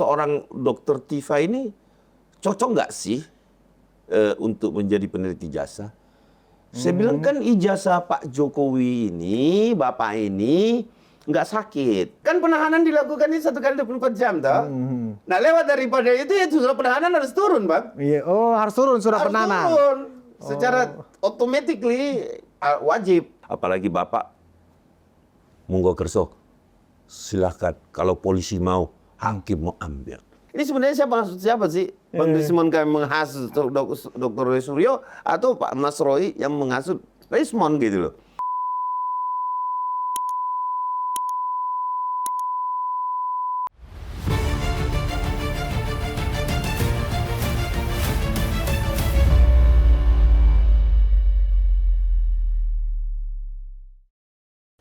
seorang dokter Tifa ini cocok nggak sih untuk menjadi peneliti jasa? Saya bilang kan ijazah Pak Jokowi ini, Bapak ini nggak sakit. Kan penahanan dilakukan ini 1 kali 24 jam, toh. Nah, lewat daripada itu ya surat penahanan harus turun, Bang. Iya, oh harus turun surat Harus penahanan. turun. Secara automatically wajib. Apalagi Bapak monggo kerso. Silahkan. Kalau polisi mau, hakim mau ambil. Ini sebenarnya siapa sih? Bang Desmond kami menghasut Dr. Roy Suryo atau Pak Mas Roy yang menghasut Desmond gitu loh.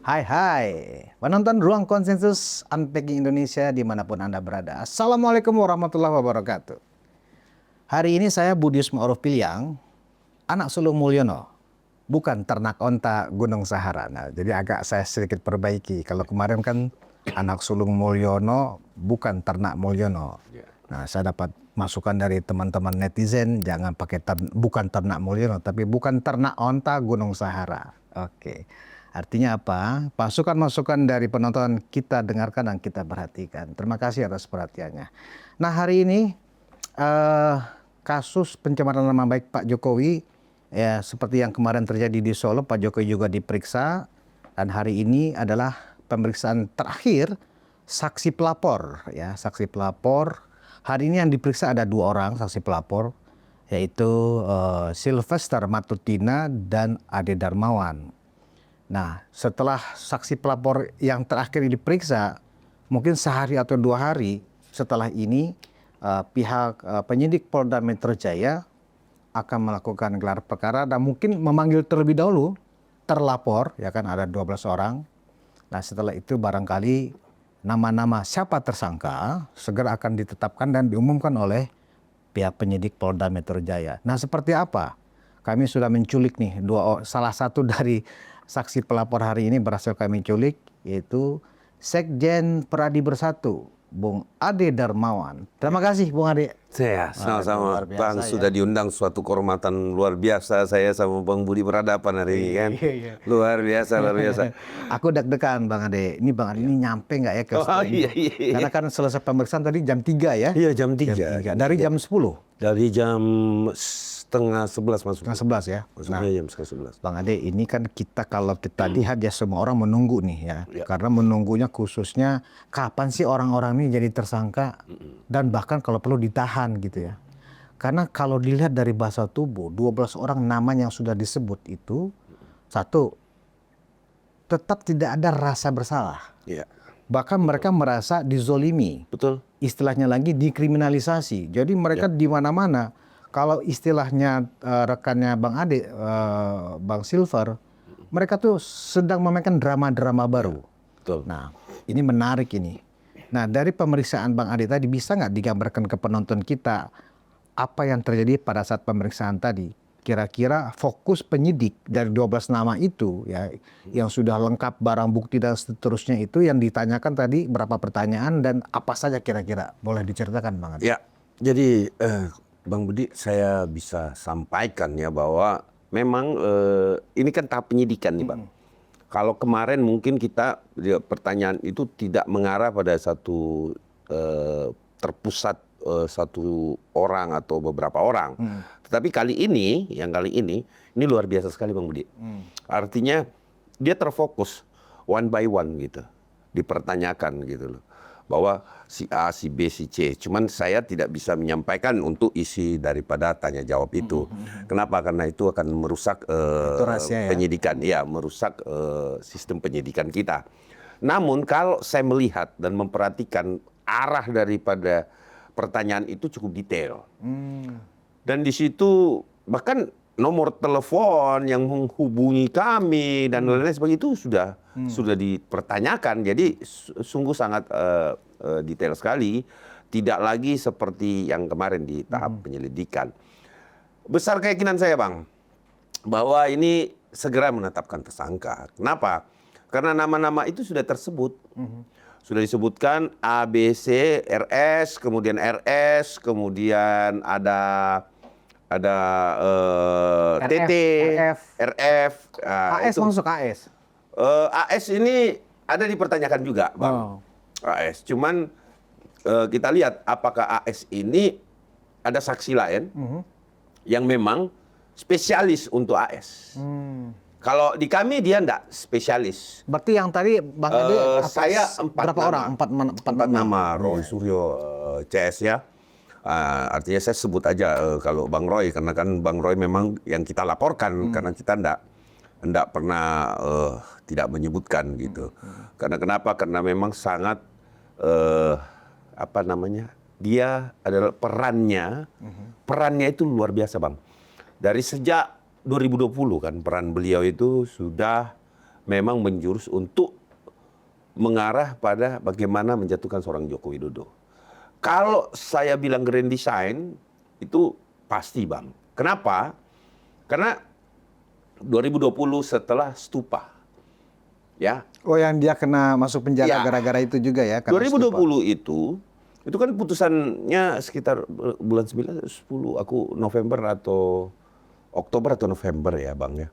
Hai, penonton Ruang Konsensus Unpacking Indonesia dimanapun Anda berada. Assalamualaikum warahmatullahi wabarakatuh. Hari ini saya Budius Ma'ruf Piliang, anak sulung Mulyono, bukan ternak onta Gunung Sahara. Nah, jadi agak saya sedikit perbaiki. Kalau kemarin kan anak sulung Mulyono, bukan ternak Mulyono. Nah, saya dapat masukan dari teman-teman netizen, jangan pakai bukan ternak Mulyono, tapi bukan ternak onta Gunung Sahara. Oke. Artinya apa? Masukan-masukan dari penonton kita dengarkan dan kita perhatikan. Terima kasih atas perhatiannya. Nah, hari ini kasus pencemaran nama baik Pak Jokowi, ya seperti yang kemarin terjadi di Solo, Pak Jokowi juga diperiksa. Dan hari ini adalah pemeriksaan terakhir saksi pelapor. Ya, saksi pelapor. Hari ini yang diperiksa ada 2 orang saksi pelapor, yaitu Sylvester Matutina dan Ade Darmawan. Nah, setelah saksi pelapor yang terakhir diperiksa, mungkin sehari atau 2 hari setelah ini, pihak penyidik Polda Metro Jaya akan melakukan gelar perkara dan mungkin memanggil terlebih dahulu terlapor, ya kan ada 12 orang. Nah, setelah itu barangkali nama-nama siapa tersangka segera akan ditetapkan dan diumumkan oleh pihak penyidik Polda Metro Jaya. Nah, seperti apa? Kami sudah menculik nih salah satu dari saksi pelapor hari ini berhasil kami culik, yaitu Sekjen Peradi Bersatu, Bung Ade Darmawan. Terima kasih Bung Ade. Saya sama-sama Bang, ya. sudah diundang suatu kehormatan luar biasa saya sama Bang Budi berhadapan hari ini kan. Iya. Luar biasa, luar biasa. Aku deg-degan Bang Ade. Ini Bang Ade ini nyampe nggak ya ke studio? Iya. Karena kan selesai pemeriksaan tadi jam 3 ya? Iya, jam 3. Dari jam 10? Dari jam setengah 11 masuk. Setengah 11 ya? Masuknya jam setengah 11. Bang Ade, ini kan kalau kita lihat ya semua orang menunggu nih ya. Karena menunggunya khususnya kapan sih orang-orang ini jadi tersangka dan bahkan kalau perlu ditahan gitu ya. Karena kalau dilihat dari bahasa tubuh, 12 orang nama yang sudah disebut itu, satu, tetap tidak ada rasa bersalah. Iya. Bahkan mereka merasa dizolimi. Betul. Istilahnya lagi dikriminalisasi. Jadi mereka di mana-mana. Kalau istilahnya rekannya Bang Ade, Bang Silver, mereka tuh sedang memainkan drama-drama baru. Betul. Nah, ini menarik ini. Nah, dari pemeriksaan Bang Ade tadi bisa nggak digambarkan ke penonton kita apa yang terjadi pada saat pemeriksaan tadi? Kira-kira fokus penyidik dari 12 nama itu ya, yang sudah lengkap barang bukti dan seterusnya itu yang ditanyakan tadi berapa pertanyaan dan apa saja kira-kira? Boleh diceritakan Bang Ade? Ya, jadi Bang Budi, saya bisa sampaikan ya bahwa memang ini kan tahap penyidikan nih Bang. Kalau kemarin mungkin kita pertanyaan itu tidak mengarah pada satu terpusat satu orang atau beberapa orang. Tetapi kali ini luar biasa sekali Bang Budi. Artinya dia terfokus one by one gitu, dipertanyakan gitu loh. Bahwa si A, si B, si C. Cuman saya tidak bisa menyampaikan untuk isi daripada tanya jawab itu. Kenapa? Karena itu akan merusak penyidikan. Ya, merusak sistem penyidikan kita. Namun kalau saya melihat dan memperhatikan arah daripada pertanyaan itu cukup detail. Dan di situ bahkan nomor telepon yang menghubungi kami dan lain-lain sebagainya itu sudah dipertanyakan. Jadi sungguh sangat detail sekali. Tidak lagi seperti yang kemarin di tahap penyelidikan. Besar keyakinan saya Bang, bahwa ini segera menetapkan tersangka. Kenapa? Karena nama-nama itu sudah tersebut. sudah disebutkan A, B, C, RS, kemudian RS, kemudian ada TT, RF. RF. AS masuk AS. AS ini ada dipertanyakan juga, Bang. Oh. AS. Cuman kita lihat apakah AS ini ada saksi lain yang memang spesialis untuk AS. Kalau di kami dia enggak spesialis. Berarti yang tadi Bang Ade atas Saya empat berapa nama. orang? Empat Nama Roy Suryo CS ya. Artinya saya sebut aja kalau Bang Roy, karena kan Bang Roy memang yang kita laporkan, karena kita enggak pernah tidak menyebutkan gitu. Karena kenapa? Karena memang sangat dia adalah perannya itu luar biasa, Bang. Dari sejak 2020 kan peran beliau itu sudah memang menjurus untuk mengarah pada bagaimana menjatuhkan seorang Joko Widodo. Kalau saya bilang grand design itu pasti, Bang. Kenapa? Karena 2020 setelah stupa. Ya. Oh, yang dia kena masuk penjara Ya. gara-gara itu juga ya? 2020 itu kan putusannya sekitar bulan 9, 10, aku November atau Oktober atau November ya, Bang ya.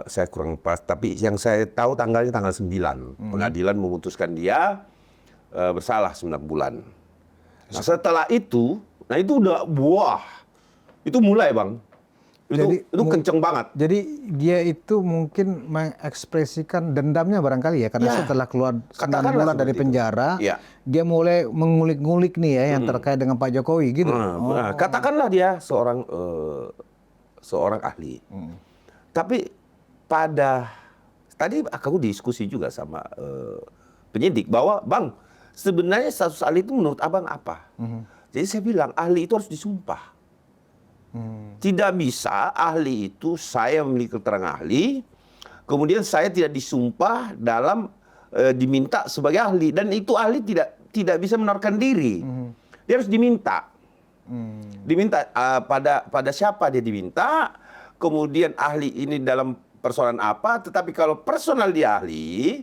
Saya kurang pas, tapi yang saya tahu tanggalnya tanggal 9. Pengadilan memutuskan dia bersalah 9 bulan. Nah, setelah itu, itu udah itu mulai, Bang. Itu kenceng banget. Jadi dia itu mungkin mengekspresikan dendamnya barangkali ya, karena setelah keluar 9 bulan dari penjara, dia mulai mengulik-ngulik nih ya yang terkait dengan Pak Jokowi gitu. Katakanlah dia seorang ahli. Tapi tadi aku diskusi juga sama penyidik bahwa, Bang, sebenarnya status ahli itu menurut Abang apa? Jadi saya bilang ahli itu harus disumpah. Tidak bisa ahli itu saya memiliki keterangan ahli, kemudian saya tidak disumpah dalam diminta sebagai ahli, dan itu ahli tidak bisa menawarkan diri. Dia harus diminta. Diminta pada siapa dia diminta, kemudian ahli ini dalam persoalan apa. Tetapi kalau personal dia ahli,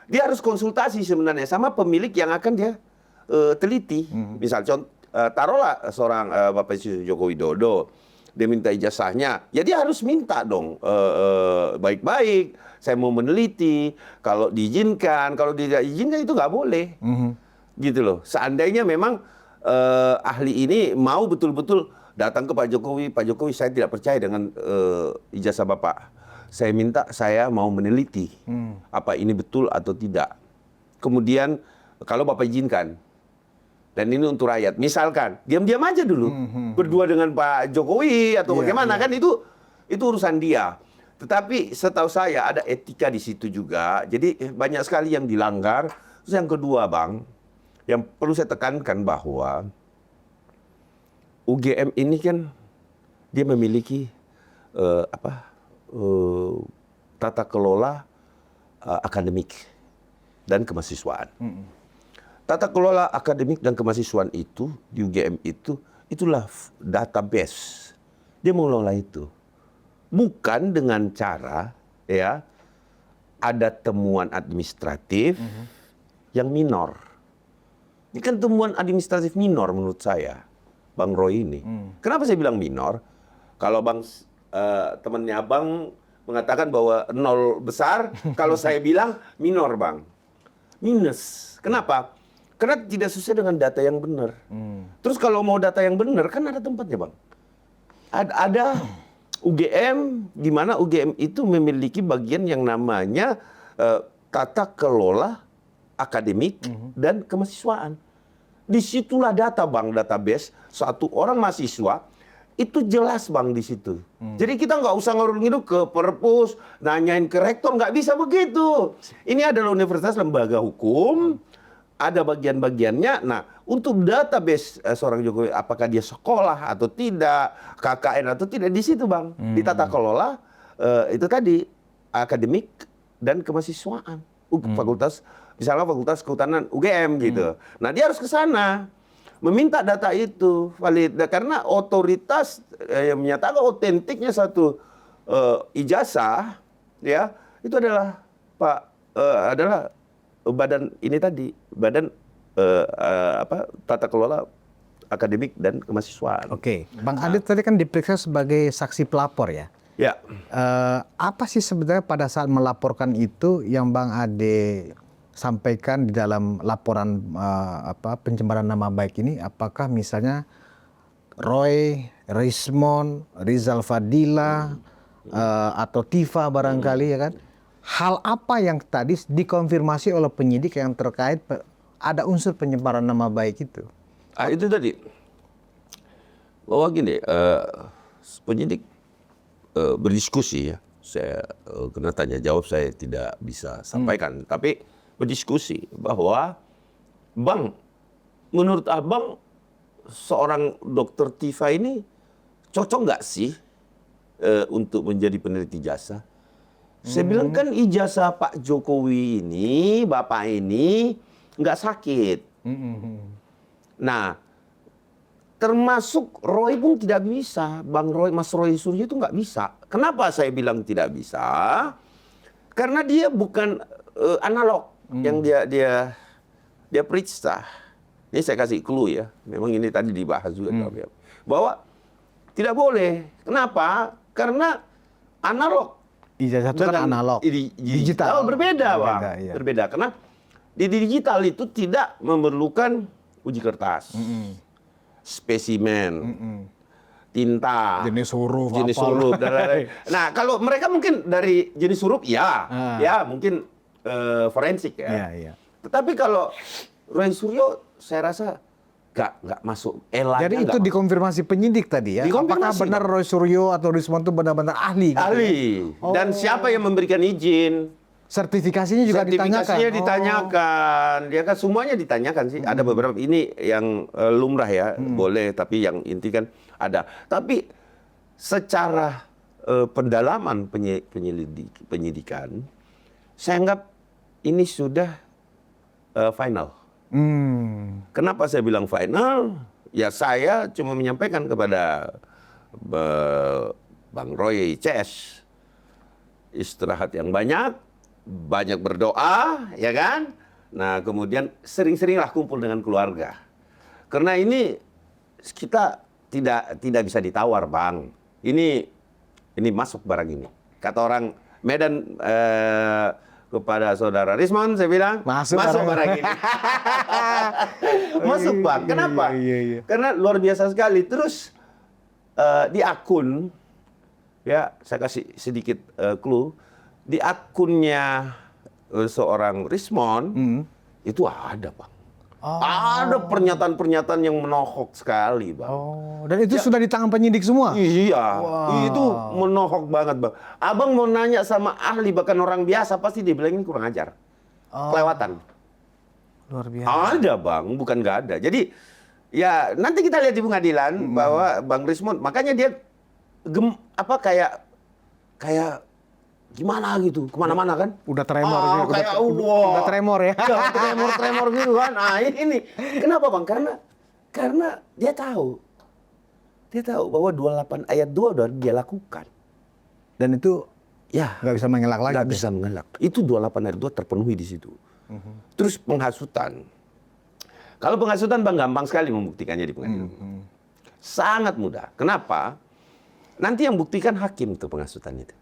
dia harus konsultasi sebenarnya sama pemilik yang akan dia teliti. Misal taruhlah seorang Bapak Joko Widodo, dia minta ijazahnya, ya dia harus minta dong baik-baik. Saya mau meneliti, kalau diizinkan, kalau tidak izinkan itu nggak boleh, gitu loh. Seandainya memang ahli ini mau betul-betul datang ke Pak Jokowi, saya tidak percaya dengan ijazah Bapak. Saya mau meneliti apa ini betul atau tidak. Kemudian kalau Bapak izinkan, dan ini untuk rakyat. Misalkan diam-diam aja dulu berdua dengan Pak Jokowi atau bagaimana kan itu urusan dia. Tetapi setahu saya ada etika di situ juga. Jadi banyak sekali yang dilanggar. Terus yang kedua, Bang, yang perlu saya tekankan bahwa UGM ini kan dia memiliki tata kelola akademik dan kemahasiswaan. Tata kelola akademik dan kemahasiswaan itu di UGM itulah database. Dia mengelola itu. Bukan dengan cara ya ada temuan administratif yang minor. Ini kan temuan administratif minor menurut saya, Bang Roy ini. Kenapa saya bilang minor? Kalau temannya Abang mengatakan bahwa 0 besar, kalau saya bilang minor, Bang. Minus. Kenapa? Karena tidak sesuai dengan data yang benar. Terus kalau mau data yang benar, kan ada tempatnya, Bang. Ada UGM, di mana UGM itu memiliki bagian yang namanya tata kelola akademik dan kemahasiswaan. Disitulah data, Bang, database satu orang mahasiswa itu jelas, Bang, di situ. Jadi kita nggak usah ngurung-ngurung ke perpus, nanyain ke rektor, nggak bisa begitu. Ini adalah universitas lembaga hukum, ada bagian-bagiannya. Nah, untuk database seorang Jokowi, apakah dia sekolah atau tidak, KKN atau tidak, di situ, Bang. Di tata kelola itu tadi akademik dan kemahasiswaan. Fakultas, misalnya Fakultas Kehutanan UGM gitu. Nah, dia harus ke sana meminta data itu valid, karena otoritas yang menyatakan otentiknya satu ijazah ya itu adalah badan ini tadi, badan tata kelola akademik dan kemahasiswaan. Oke, Bang Ade tadi kan diperiksa sebagai saksi pelapor ya. Ya. Apa sih sebenarnya pada saat melaporkan itu yang Bang Ade sampaikan di dalam laporan pencemaran nama baik ini? Apakah misalnya Roy, Rismond, Rizal Fadila, atau Tifa barangkali ya kan? Hal apa yang tadi dikonfirmasi oleh penyidik yang terkait ada unsur pencemaran nama baik itu? Itu tadi bahwa gini, penyidik berdiskusi ya. Saya kena tanya jawab saya tidak bisa sampaikan, tapi berdiskusi bahwa Bang, menurut Abang seorang dokter Tifa ini cocok nggak sih untuk menjadi peneliti jasa? Saya bilang kan ijazah Pak Jokowi ini, Bapak ini nggak sakit. Nah, termasuk Roy pun tidak bisa. Mas Roy Suryo itu nggak bisa. Kenapa saya bilang tidak bisa? Karena dia bukan analog yang dia periksa. Ini saya kasih clue ya. Memang ini tadi dibahas juga bahwa tidak boleh. Kenapa? Karena analog. Ijazah itu kan analog. Digital berbeda, Bang. Iya. Berbeda. Karena di digital itu tidak memerlukan uji kertas. Spesimen, tinta, jenis huruf, dan lain-lain. Nah, kalau mereka mungkin dari jenis huruf, ya mungkin forensik ya. Iya. Tetapi kalau Roy Suryo, saya rasa nggak masuk. Jadi itu dikonfirmasi penyidik tadi ya? Apakah benar Roy Suryo atau Rismond itu benar-benar ahli? Ahli. Gitu ya? Dan siapa yang memberikan izin? Sertifikasinya juga ditanyakan. Sertifikasinya ditanyakan. Dia kan semuanya ditanyakan sih. Ada beberapa ini yang lumrah ya, boleh. Tapi yang inti kan ada. Tapi secara pendalaman penyidikan, saya anggap ini sudah final. Kenapa saya bilang final? Ya saya cuma menyampaikan kepada Bang Roy CS, istirahat yang banyak berdoa, ya kan? Nah, kemudian sering-seringlah kumpul dengan keluarga. Karena ini kita tidak bisa ditawar, Bang. Ini masuk barang ini. Kata orang Medan kepada saudara Rismond, saya bilang masuk barang ini. Masuk, Bang. Kenapa? Iya. Karena luar biasa sekali. Terus di akun, ya saya kasih sedikit clue. Di akunnya seorang Rismond itu ada, Bang. Ada pernyataan-pernyataan yang menohok sekali, Bang. Dan itu sudah di tangan penyidik semua? Iya, itu menohok banget, Bang. Abang mau nanya sama ahli, bahkan orang biasa, pasti dia bilang ini kurang ajar. Kelewatan. Luar biasa. Ada, Bang, bukan nggak ada. Jadi, ya nanti kita lihat di pengadilan bahwa Bang Rismond, makanya dia kayak gimana gitu, kemana-mana kan? Udah tremor gitu. Udah tremor ya? Tremor gitu kan. Nah ini, kenapa Bang? Karena dia tahu bahwa 28 ayat 2 udah dia lakukan. Dan itu ya nggak bisa mengelak lagi. Nggak bisa mengelak. Itu 28 ayat 2 terpenuhi di situ. Terus penghasutan. Kalau penghasutan Bang gampang sekali membuktikannya di pengadilan. Sangat mudah. Kenapa? Nanti yang buktikan hakim tuh penghasutan itu.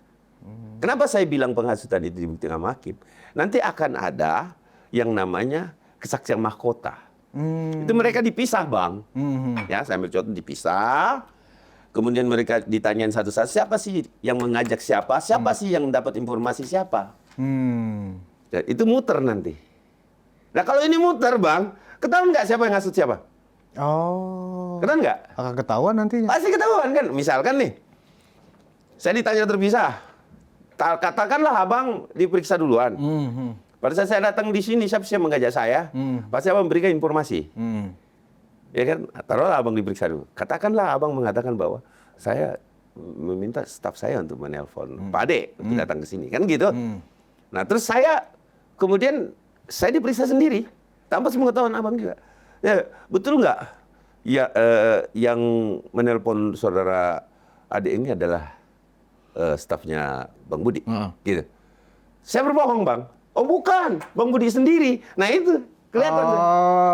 Kenapa saya bilang penghasutan itu dibuktikan sama hakim? Nanti akan ada yang namanya kesaksian mahkota. Itu mereka dipisah, Bang. Ya, saya ambil contoh dipisah. Kemudian mereka ditanyain satu-satu, siapa sih yang mengajak siapa? Siapa sih yang dapat informasi siapa? Dan itu muter nanti. Nah, kalau ini muter, Bang, ketahuan nggak siapa yang ngasut siapa? Ketahuan nggak? Akan ketahuan nantinya. Pasti ketahuan kan. Misalkan nih, saya ditanya terpisah. Katakanlah abang diperiksa duluan. Pada saat saya datang di sini, siapa yang mengajak saya? Pasti abang memberikan informasi. Ya kan? Taruhlah abang diperiksa dulu. Katakanlah abang mengatakan bahwa saya meminta staf saya untuk menelpon Pak Ade untuk datang ke sini. Kan gitu. Nah terus kemudian saya diperiksa sendiri. Tanpa sepengetahuan abang juga. Ya, betul nggak? Ya, yang menelpon saudara Ade ini adalah stafnya Bang Budi, gitu. Saya berbohong, Bang. Oh bukan, Bang Budi sendiri. Nah itu kelihatan tuh.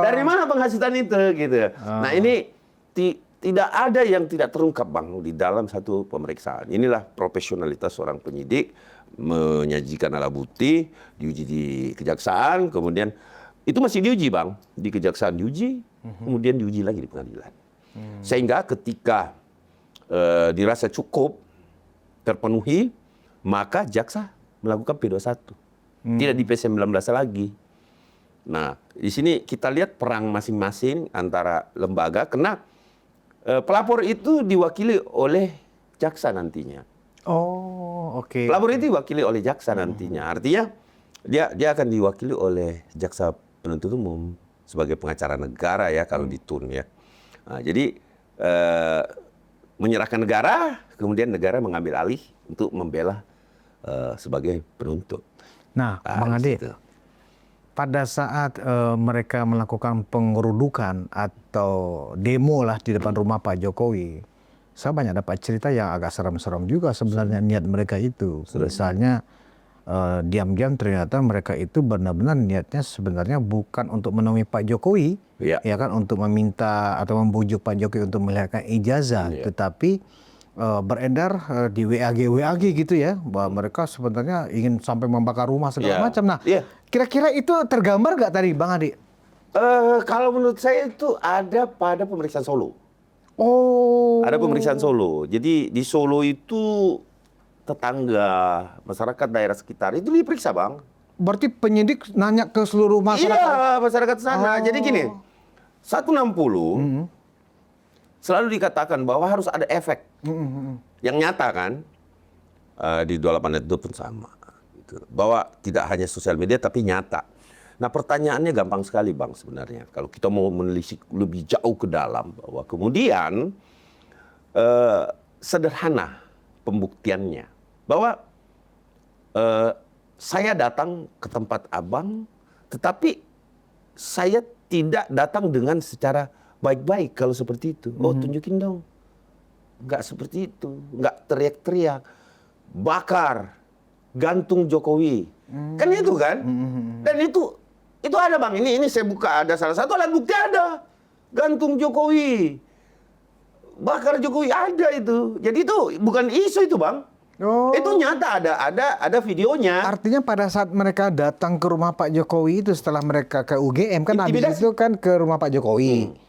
Dari mana penghasutan itu gitu. Nah ini tidak ada yang tidak terungkap Bang di dalam satu pemeriksaan. Inilah profesionalitas seorang penyidik menyajikan alat bukti, diuji di kejaksaan, kemudian itu masih diuji Bang, di kejaksaan diuji, kemudian diuji lagi di pengadilan. Sehingga ketika dirasa cukup terpenuhi, maka jaksa melakukan P21. Tidak di P19 lagi. Nah, di sini kita lihat perang masing-masing antara lembaga, karena pelapor itu diwakili oleh jaksa nantinya. Oh, oke. Pelapor itu diwakili oleh jaksa nantinya. Artinya dia akan diwakili oleh jaksa penuntut umum sebagai pengacara negara ya kalau di TUN ya. Nah, jadi menyerahkan negara, kemudian negara mengambil alih untuk membela sebagai penuntut. Nah, Bang Ade, pada saat mereka melakukan pengerudukan atau demo lah di depan rumah Pak Jokowi, saya banyak dapat cerita yang agak seram-seram juga sebenarnya niat mereka itu. Misalnya diam-diam ternyata mereka itu benar-benar niatnya sebenarnya bukan untuk menemui Pak Jokowi, ya kan, untuk meminta atau membujuk Pak Jokowi untuk melihatkan ijazah, tetapi beredar di WAG gitu ya, bahwa mereka sebenarnya ingin sampai membakar rumah segala macam. Nah, kira-kira itu tergambar nggak tadi Bang Adi? Kalau menurut saya itu ada pada pemeriksaan Solo. Oh. Ada pemeriksaan Solo. Jadi di Solo itu tetangga, masyarakat daerah sekitar itu diperiksa Bang. Berarti penyidik nanya ke seluruh masyarakat? Iya, masyarakat sana. Jadi gini, 160 selalu dikatakan bahwa harus ada efek yang nyata kan. Di 28 itu pun sama. Gitu. Bahwa tidak hanya sosial media tapi nyata. Nah pertanyaannya gampang sekali Bang sebenarnya. Kalau kita mau menelisik lebih jauh ke dalam. Bahwa kemudian sederhana pembuktiannya. Bahwa saya datang ke tempat abang, tetapi saya tidak datang dengan secara baik-baik kalau seperti itu. Oh tunjukin dong. Enggak seperti itu. Enggak teriak-teriak. Bakar. Gantung Jokowi. Kan itu kan? Dan itu ada Bang. Ini saya buka, ada salah satu alat bukti ada. Gantung Jokowi. Bakar Jokowi ada itu. Jadi itu bukan isu itu Bang. Oh. Itu nyata ada videonya. Artinya pada saat mereka datang ke rumah Pak Jokowi itu setelah mereka ke UGM kan habis itu kan ke rumah Pak Jokowi.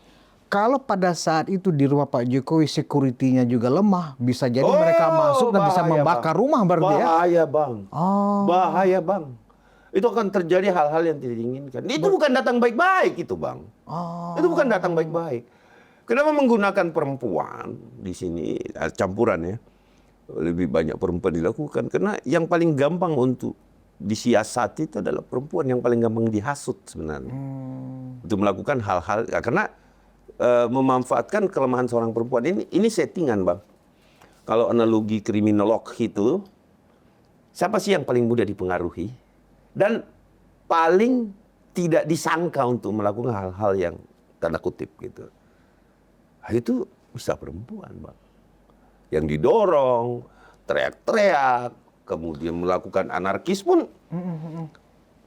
Kalau pada saat itu di rumah Pak Jokowi security-nya juga lemah, bisa jadi mereka masuk dan bisa membakar rumah berarti ya? Bahaya Bang. Bahaya Bang. Itu akan terjadi hal-hal yang tidak diinginkan. Itu bukan datang baik-baik itu Bang. Itu bukan datang baik-baik. Kenapa menggunakan perempuan di sini, campuran ya? Lebih banyak perempuan dilakukan. Karena yang paling gampang untuk disiasati itu adalah perempuan, yang paling gampang dihasut sebenarnya. Untuk melakukan hal-hal, karena memanfaatkan kelemahan seorang perempuan. Ini settingan Bang. Kalau analogi kriminolog itu, siapa sih yang paling mudah dipengaruhi? Dan paling tidak disangka untuk melakukan hal-hal yang tanda kutip gitu. Itu bisa perempuan Bang. Yang didorong, teriak-teriak, kemudian melakukan anarkis pun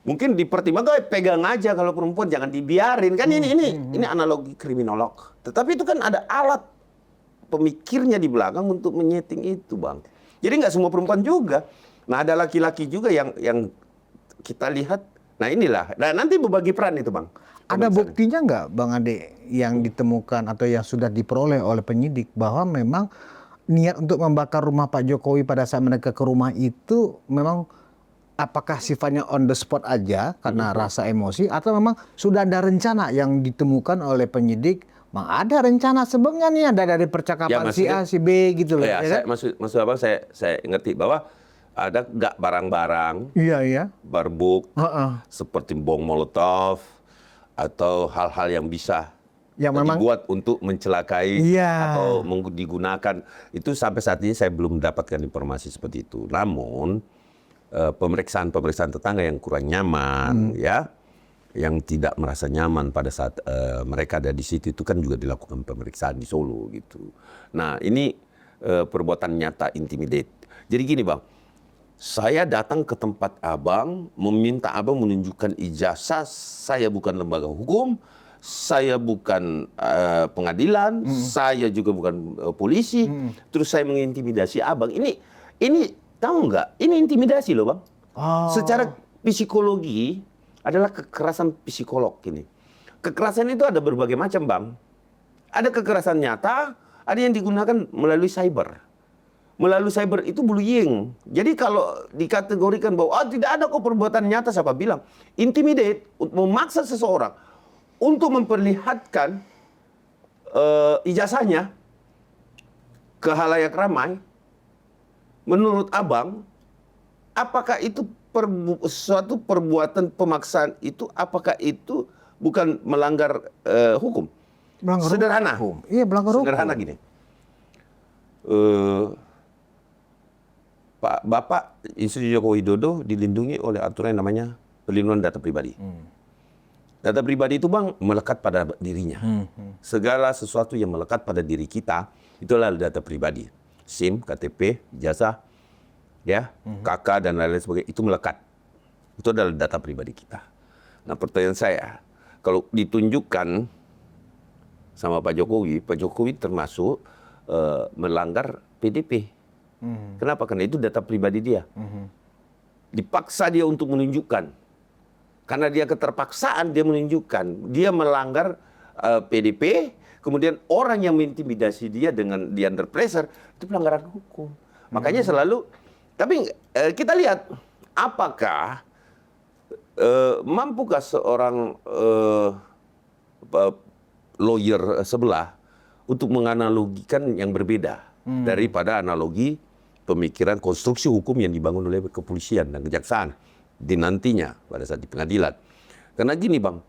mungkin dipertimbangkan, pegang aja kalau perempuan, jangan dibiarin. Kan ini analogi kriminolog. Tetapi itu kan ada alat pemikirnya di belakang untuk menyeting itu Bang. Jadi nggak semua perempuan juga. Nah ada laki-laki juga yang kita lihat. Nah inilah. Nah nanti berbagi peran itu Bang. Ada buktinya nggak Bang Ade yang ditemukan atau yang sudah diperoleh oleh penyidik bahwa memang niat untuk membakar rumah Pak Jokowi pada saat mereka ke rumah itu memang apakah sifatnya on the spot aja karena rasa emosi atau memang sudah ada rencana yang ditemukan oleh penyidik? Bang, ada rencana sebenarnya nih, ada dari percakapan si A, si B gitu loh. Ya, maksud Abang saya ngerti bahwa ada nggak barang-barang, barbuk, seperti bom molotov atau hal-hal yang bisa yang memang dibuat untuk mencelakai atau digunakan. Itu sampai saat ini saya belum mendapatkan informasi seperti itu. Namun pemeriksaan tetangga yang kurang nyaman, yang tidak merasa nyaman pada saat mereka ada di situ itu kan juga dilakukan pemeriksaan di Solo gitu. Nah ini perbuatan nyata intimidate. Jadi gini Bang, Saya datang ke tempat abang, meminta abang menunjukkan ijazah. Saya bukan lembaga hukum, saya bukan pengadilan, saya juga bukan polisi. Terus saya mengintimidasi abang. Ini tahu nggak? Ini intimidasi loh bang. Secara psikologi adalah kekerasan psikolog ini. Kekerasan itu ada berbagai macam bang. Ada kekerasan nyata, ada yang digunakan melalui cyber. Melalui cyber itu bullying. Jadi kalau dikategorikan bahwa tidak ada kok perbuatan nyata, siapa bilang? Intimidate, memaksa seseorang untuk memperlihatkan ijazahnya ke halayak ramai. Menurut abang, apakah itu suatu perbuatan pemaksaan itu, apakah itu bukan melanggar hukum? Melanggar Sederhana. hukum. Iya, melanggar hukum. Sederhana gini. Pak Bapak Insinyur Joko Widodo dilindungi oleh aturan yang namanya perlindungan data pribadi. Data pribadi itu bang melekat pada dirinya. Segala sesuatu yang melekat pada diri kita itulah data pribadi. SIM, KTP, ijazah, ya, KK dan lain-lain sebagainya itu melekat. Itu adalah data pribadi kita. Nah pertanyaan saya, kalau ditunjukkan sama Pak Jokowi termasuk melanggar PDP. Kenapa? Karena itu data pribadi dia. Dipaksa dia untuk menunjukkan. Karena dia keterpaksaan dia menunjukkan. Dia melanggar PDP, kemudian orang yang mengintimidasi dia dengan di under pressure, itu pelanggaran hukum. Makanya selalu, tapi kita lihat, apakah mampukah seorang lawyer sebelah untuk menganalogikan yang berbeda daripada analogi pemikiran konstruksi hukum yang dibangun oleh kepolisian dan kejaksaan di nantinya pada saat di pengadilan. Karena gini bang,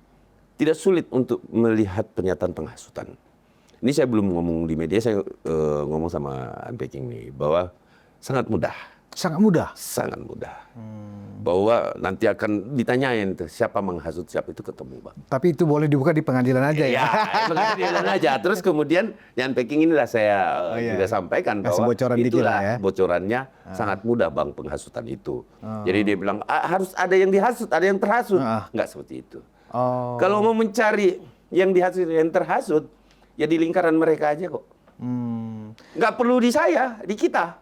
tidak sulit untuk melihat pernyataan penghasutan. Ini saya belum ngomong di media, saya ngomong sama Unpacking nih bahwa sangat mudah. Sangat mudah. Sangat mudah. Bahwa nanti akan ditanyain tuh, siapa menghasut siapa itu ketemu bang. Tapi itu boleh dibuka di pengadilan aja ya. Pengadilan aja. Terus kemudian yang Unpacking inilah saya juga sampaikan kasih bahwa bocoran dikit itulah lah ya. bocorannya sangat mudah bang penghasutan itu. Jadi dia bilang harus ada yang dihasut, ada yang terhasut. Nggak seperti itu. Kalau mau mencari yang dihasut, yang terhasut, ya di lingkaran mereka aja kok. Nggak perlu di saya, di kita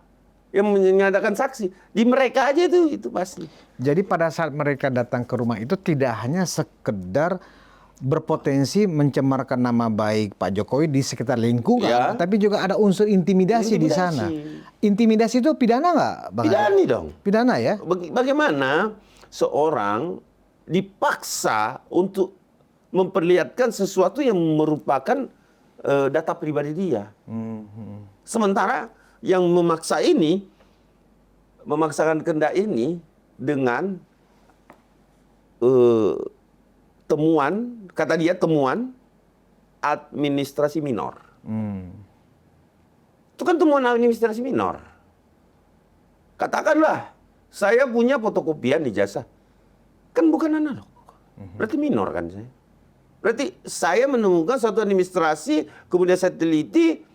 yang menyatakan saksi, di mereka aja itu pasti. Jadi pada saat mereka datang ke rumah itu tidak hanya sekedar berpotensi mencemarkan nama baik Pak Jokowi di sekitar lingkungan, tapi juga ada unsur intimidasi di sana. Intimidasi itu pidana nggak, Bang? Pidana dong. Pidana ya? Bagaimana seorang dipaksa untuk memperlihatkan sesuatu yang merupakan data pribadi dia. Sementara yang memaksa ini, memaksakan kehendak ini dengan temuan, kata dia temuan administrasi minor. Itu kan temuan administrasi minor. Katakanlah, saya punya fotokopian ijazah. Kan bukan analog. Berarti minor kan saya. Berarti saya menemukan suatu administrasi, kemudian saya teliti.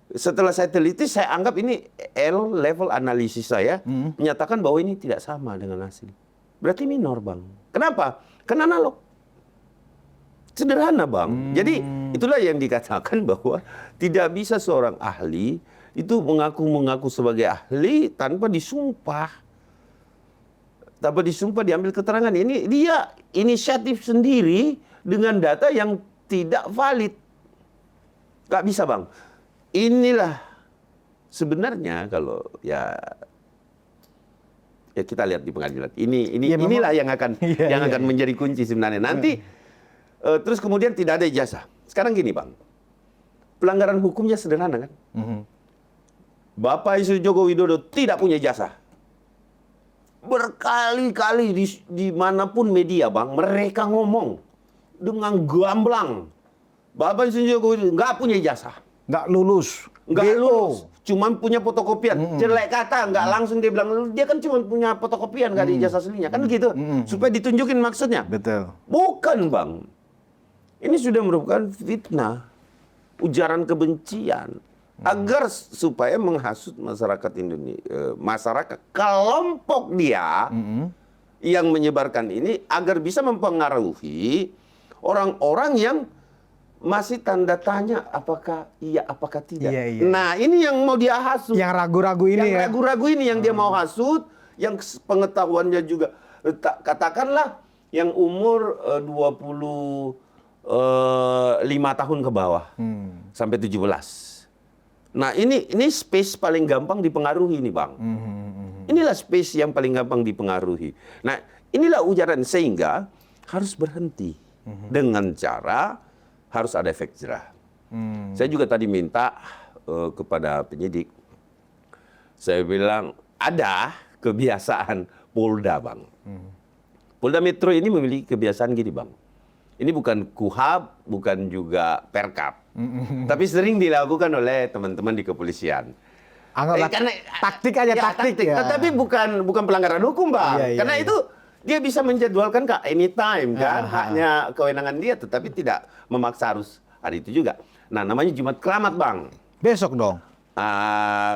Setelah saya teliti, saya anggap ini level analisis saya menyatakan bahwa ini tidak sama dengan asli. Berarti minor, Bang. Kenapa? Karena analog. Sederhana, Bang. Jadi itulah yang dikatakan bahwa tidak bisa seorang ahli itu mengaku sebagai ahli tanpa disumpah. Tanpa disumpah diambil keterangan. Ini dia inisiatif sendiri dengan data yang tidak valid. Gak bisa, Bang. Inilah sebenarnya kalau ya kita lihat di pengadilan. Inilah yang akan menjadi kunci sebenarnya. Nanti terus kemudian tidak ada ijazah. Sekarang gini, Bang. Pelanggaran hukumnya sederhana kan? Bapak Insinyur Joko Widodo tidak punya ijazah. Berkali-kali dimanapun media, Bang, mereka ngomong dengan gamblang. Bapak Insinyur Joko Widodo nggak punya ijazah. Nggak lulus. Nggak lulus. Cuman punya fotokopian. Jelek kata, nggak langsung dia bilang, dia kan cuma punya fotokopian, nggak ada ijazah aslinya. Kan gitu. Supaya ditunjukin maksudnya. Betul. Bukan, Bang. Ini sudah merupakan fitnah. Ujaran kebencian. agar supaya menghasut masyarakat Indonesia, masyarakat kelompok dia yang menyebarkan ini agar bisa mempengaruhi orang-orang yang masih tanda tanya apakah iya apakah tidak. Iya, iya. Nah, ini yang mau dia hasut. Yang ragu-ragu ini Yang ya. ragu-ragu ini yang dia mau hasut, yang pengetahuannya juga katakanlah yang umur 25 tahun ke bawah sampai 17. Nah, ini space paling gampang dipengaruhi nih, Bang. Inilah space yang paling gampang dipengaruhi. Nah, inilah ujaran sehingga harus berhenti dengan cara harus ada efek jerah. Saya juga tadi minta kepada penyidik, saya bilang ada kebiasaan Polda, Bang. Polda Metro ini memiliki kebiasaan gini, Bang. Ini bukan KUHAP, bukan juga Perkap. Tapi sering dilakukan oleh teman-teman di kepolisian. Anggaplah taktik aja, taktik ya. Tetapi bukan pelanggaran hukum, Bang. Iya, iya, Karena iya. itu dia bisa menjadwalkan anytime kan, haknya kewenangan dia, tetapi tidak memaksa harus hari itu juga. Nah, namanya Jumat Keramat, Bang. Besok dong.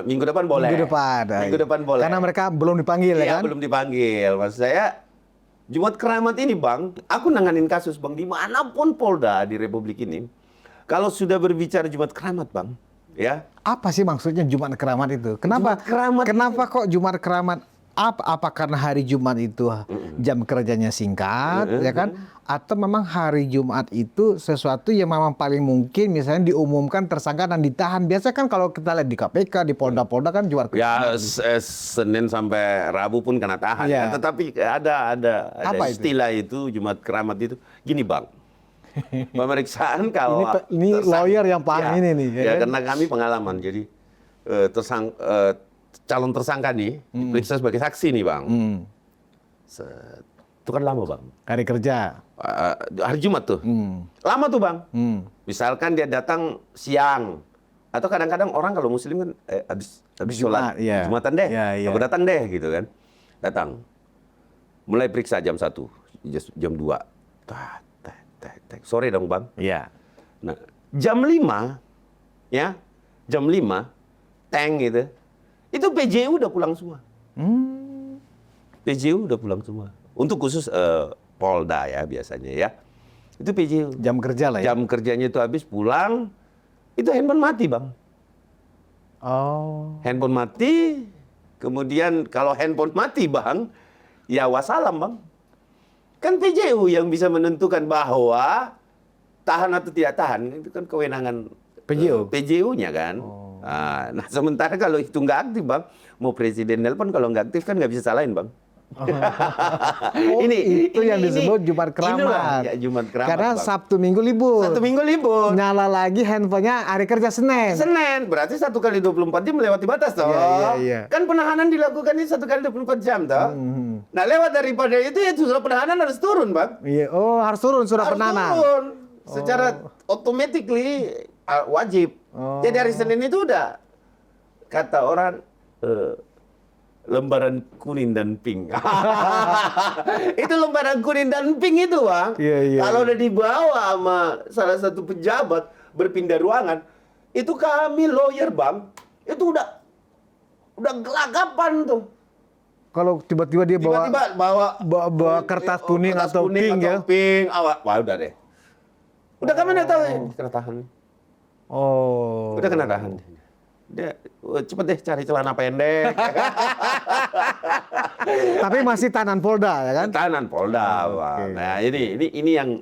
Minggu depan boleh. Minggu depan. Minggu depan boleh. Karena mereka belum dipanggil ya Iya, kan? belum dipanggil. Maksud saya Jumat Keramat ini, Bang, aku nanganin kasus, Bang, dimanapun Polda di Republik ini, kalau sudah berbicara Jumat Keramat, Bang, ya. Apa sih maksudnya Jumat Keramat itu? Kenapa? Jumat Keramat Kenapa kok Jumat Keramat? Apa karena hari Jumat itu jam kerjanya singkat, ya kan? Atau memang hari Jumat itu sesuatu yang memang paling mungkin misalnya diumumkan tersangka dan ditahan. Biasanya kan kalau kita lihat di KPK, di Polda-Polda kan Jumat Ya, Keramat. Senin sampai Rabu pun kena tahan. Iya. Ya. Tetapi ada Apa itu? istilah itu Jumat Keramat itu. Gini, Bang. Pemeriksaan kalau Ini lawyer yang paham ini nih, ya Ya, kan? karena kami pengalaman. Jadi calon tersangka nih diperiksa sebagai saksi nih, Bang. Itu kan lama, Bang. Hari kerja. Hari Jumat tuh. Lama tuh, Bang. Misalkan dia datang siang. Atau kadang-kadang orang kalau muslim kan habis sholat Jumat, iya. Jumatan deh. Iya, iya. Aku datang deh gitu kan. Datang. Mulai periksa jam 1, jam 2. Sore dong, Bang. Iya. Nah, jam 5 ya. Jam 5 tank gitu. Itu PJU udah pulang semua. PJU udah pulang semua. Untuk khusus Polda ya biasanya ya. Itu PJU. Jam kerja lah ya. Jam kerjanya itu habis pulang, itu handphone mati, Bang. Oh. Handphone mati, kemudian kalau handphone mati, Bang, ya wassalam, Bang. Kan PJU yang bisa menentukan bahwa tahan atau tidak tahan, itu kan kewenangan PJU? PJU-nya kan. Nah, sementara kalau itu nggak aktif, Bang, mau presiden nelpon kalau nggak aktif kan nggak bisa salahin, Bang. Oh, itu yang disebut Jumat Keramat. Inilah, ya, Jumat Keramat, Karena Bang. Sabtu Minggu libur. Satu minggu libur. Nyala lagi handphonenya hari kerja Senin. Senin, berarti 1 kali 24 jam melewati batas toh. Iya. Kan penahanan dilakukan ini 1 kali 24 jam toh. Nah, lewat daripada itu ya surat penahanan harus turun, Bang. Iya. Oh, harus turun surat Harus penahanan. turun. Secara automatically wajib. Jadi hari Senin itu udah kata orang lembaran kuning dan pink. Itu lembaran kuning dan pink itu, Bang. Iya, iya, Kalau udah dibawa sama salah satu pejabat berpindah ruangan, itu kami lawyer, Bang, itu udah gelagapan tuh. Kalau tiba-tiba dia bawa Tiba-tiba bawa kertas kuning atau pink ya. Pink. Wah, udah deh. Udah kami udah tahu ya, kena tahan. Oh. Udah kena tahan. Dia cepet deh cari celana pendek. Tapi masih tahanan Polda ya kan? Tahanan Polda, Bang. Oke. Nah, ini yang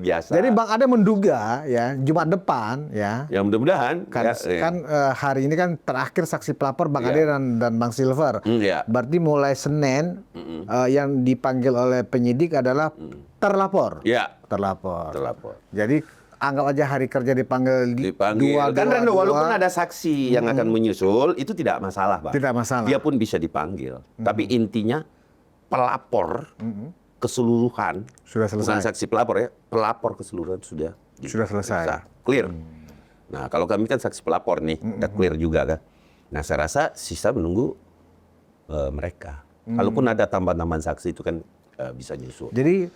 biasa. Jadi Bang Ade menduga ya Jumat depan ya. Ya mudah-mudahan Kan, hari ini kan terakhir saksi pelapor Bang Ade dan Bang Silver. Iya. Berarti mulai Senin yang dipanggil oleh penyidik adalah terlapor. Ya, Terlapor. terlapor. Jadi anggap aja hari kerja dipanggil Dipanggil. Walaupun ada saksi yang akan menyusul, itu tidak masalah, Bang. Tidak masalah. Dia pun bisa dipanggil. Tapi intinya pelapor keseluruhan Sudah selesai. Bukan saksi pelapor ya, pelapor keseluruhan sudah selesai. clear. Nah, kalau kami kan saksi pelapor nih, udah clear juga kan. Nah, saya rasa sisa menunggu mereka. Kalaupun ada tambahan saksi itu kan bisa nyusul. Jadi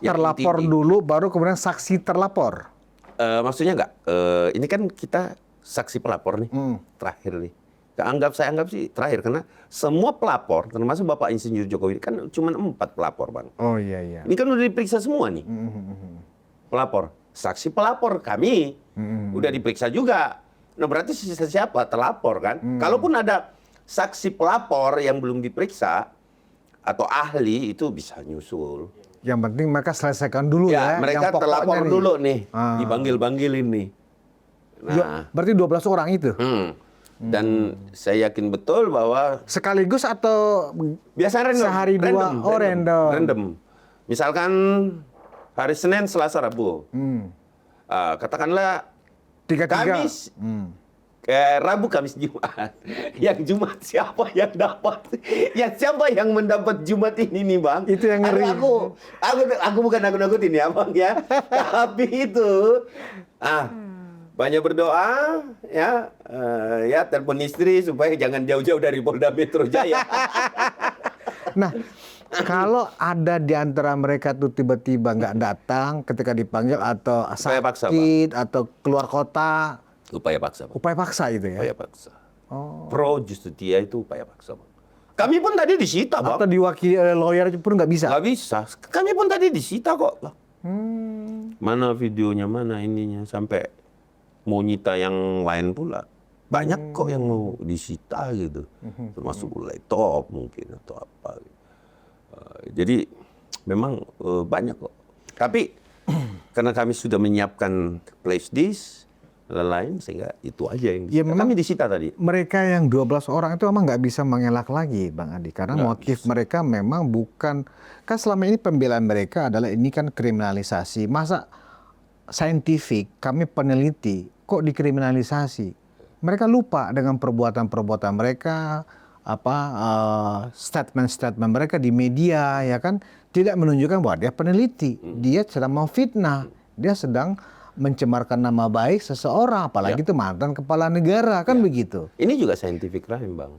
Yang terlapor inti- dulu baru kemudian saksi terlapor. Maksudnya enggak, ini kan kita saksi pelapor nih, terakhir nih. Saya anggap sih terakhir, karena semua pelapor, termasuk Bapak Insinyur Jokowi, kan cuma 4 pelapor, Bang. Oh iya iya. Ini kan udah diperiksa semua nih. Pelapor, saksi pelapor kami udah diperiksa juga. Nah berarti sisa siapa? Terlapor kan. Kalaupun ada saksi pelapor yang belum diperiksa atau ahli, itu bisa nyusul. Yang penting mereka selesaikan dulu ya. Mereka yang terlapor nih. dulu nih, dipanggil-panggilin nih. Nah, Berarti 12 orang itu? Dan saya yakin betul bahwa Sekaligus atau biasa random. sehari dua? Random. Misalkan hari Senin, Selasa, Rabu. Katakanlah 3-3. Kamis, Rabu, Kamis, Jumat. Yang Jumat siapa yang dapat? Siapa yang mendapat Jumat ini nih, Bang? Itu yang ngeri. Aku bukan nakut-nakutin ya, Bang ya. Tapi itu banyak berdoa ya, telepon istri supaya jangan jauh-jauh dari Polda Metro Jaya. Nah, kalau ada di antara mereka tuh tiba-tiba nggak datang ketika dipanggil atau Upaya paksa, sakit atau keluar kota, Upaya paksa, Bang. upaya paksa itu ya? Upaya paksa. Pro Justia itu upaya paksa, Bang. Kami pun tadi disita, Bang. Atau diwakili oleh lawyer pun nggak bisa? Nggak bisa. Kami pun tadi disita kok. Mana videonya, mana ininya, sampai mau nyita yang lain pula. Banyak kok yang mau disita gitu. Termasuk laptop mungkin atau apa. Jadi memang banyak kok. Tapi karena kami sudah menyiapkan flash disk lain, sehingga itu aja yang disita. Ya, memang kami disita tadi. Mereka yang 12 orang itu memang nggak bisa mengelak lagi, Bang Adi. Karena Nggak motif mereka memang bukan, kan selama ini pembelaan mereka adalah ini kan kriminalisasi. Masa saintifik, kami peneliti, kok dikriminalisasi? Mereka lupa dengan perbuatan-perbuatan mereka, statement-statement mereka di media, ya kan, tidak menunjukkan bahwa dia peneliti, dia sedang memfitnah, dia sedang mencemarkan nama baik seseorang, apalagi itu mantan kepala negara, kan begitu. Ini juga scientific crime, Bang.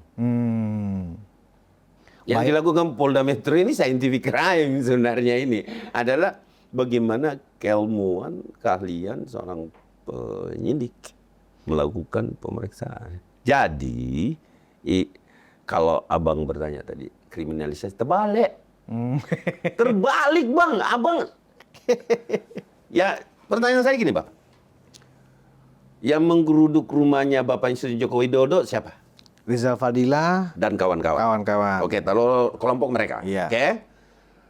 Yang Baik. dilakukan Polda Metro ini scientific crime sebenarnya ini adalah bagaimana keilmuan, keahlian seorang penyidik melakukan pemeriksaan. Jadi kalau Abang bertanya tadi kriminalisasi, terbalik. Terbalik, Bang. Abang ya, pertanyaan saya gini, Bang. Yang menggeruduk rumahnya Bapak Insinyur Joko Widodo siapa? Rizal Fadila Dan kawan-kawan. kawan-kawan. Oke, kalau kelompok mereka. Iya. Oke.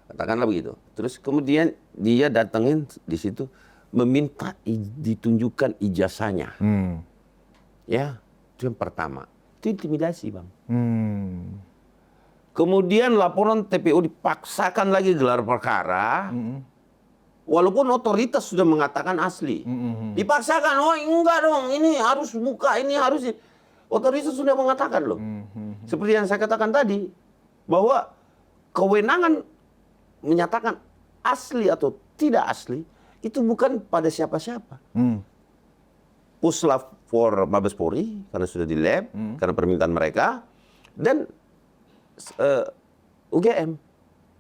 Katakanlah begitu. Terus kemudian dia datengin di situ meminta ditunjukkan ijazahnya. Ya, itu yang pertama. Itu intimidasi, Bang. Kemudian laporan TPU dipaksakan lagi gelar perkara. Walaupun otoritas sudah mengatakan asli. Dipaksakan, oh enggak dong, ini harus buka, ini harus. Otoritas sudah mengatakan loh. Seperti yang saya katakan tadi, bahwa kewenangan menyatakan asli atau tidak asli, itu bukan pada siapa-siapa. Puslap for Mabes Polri, karena sudah di lab, karena permintaan mereka, dan UGM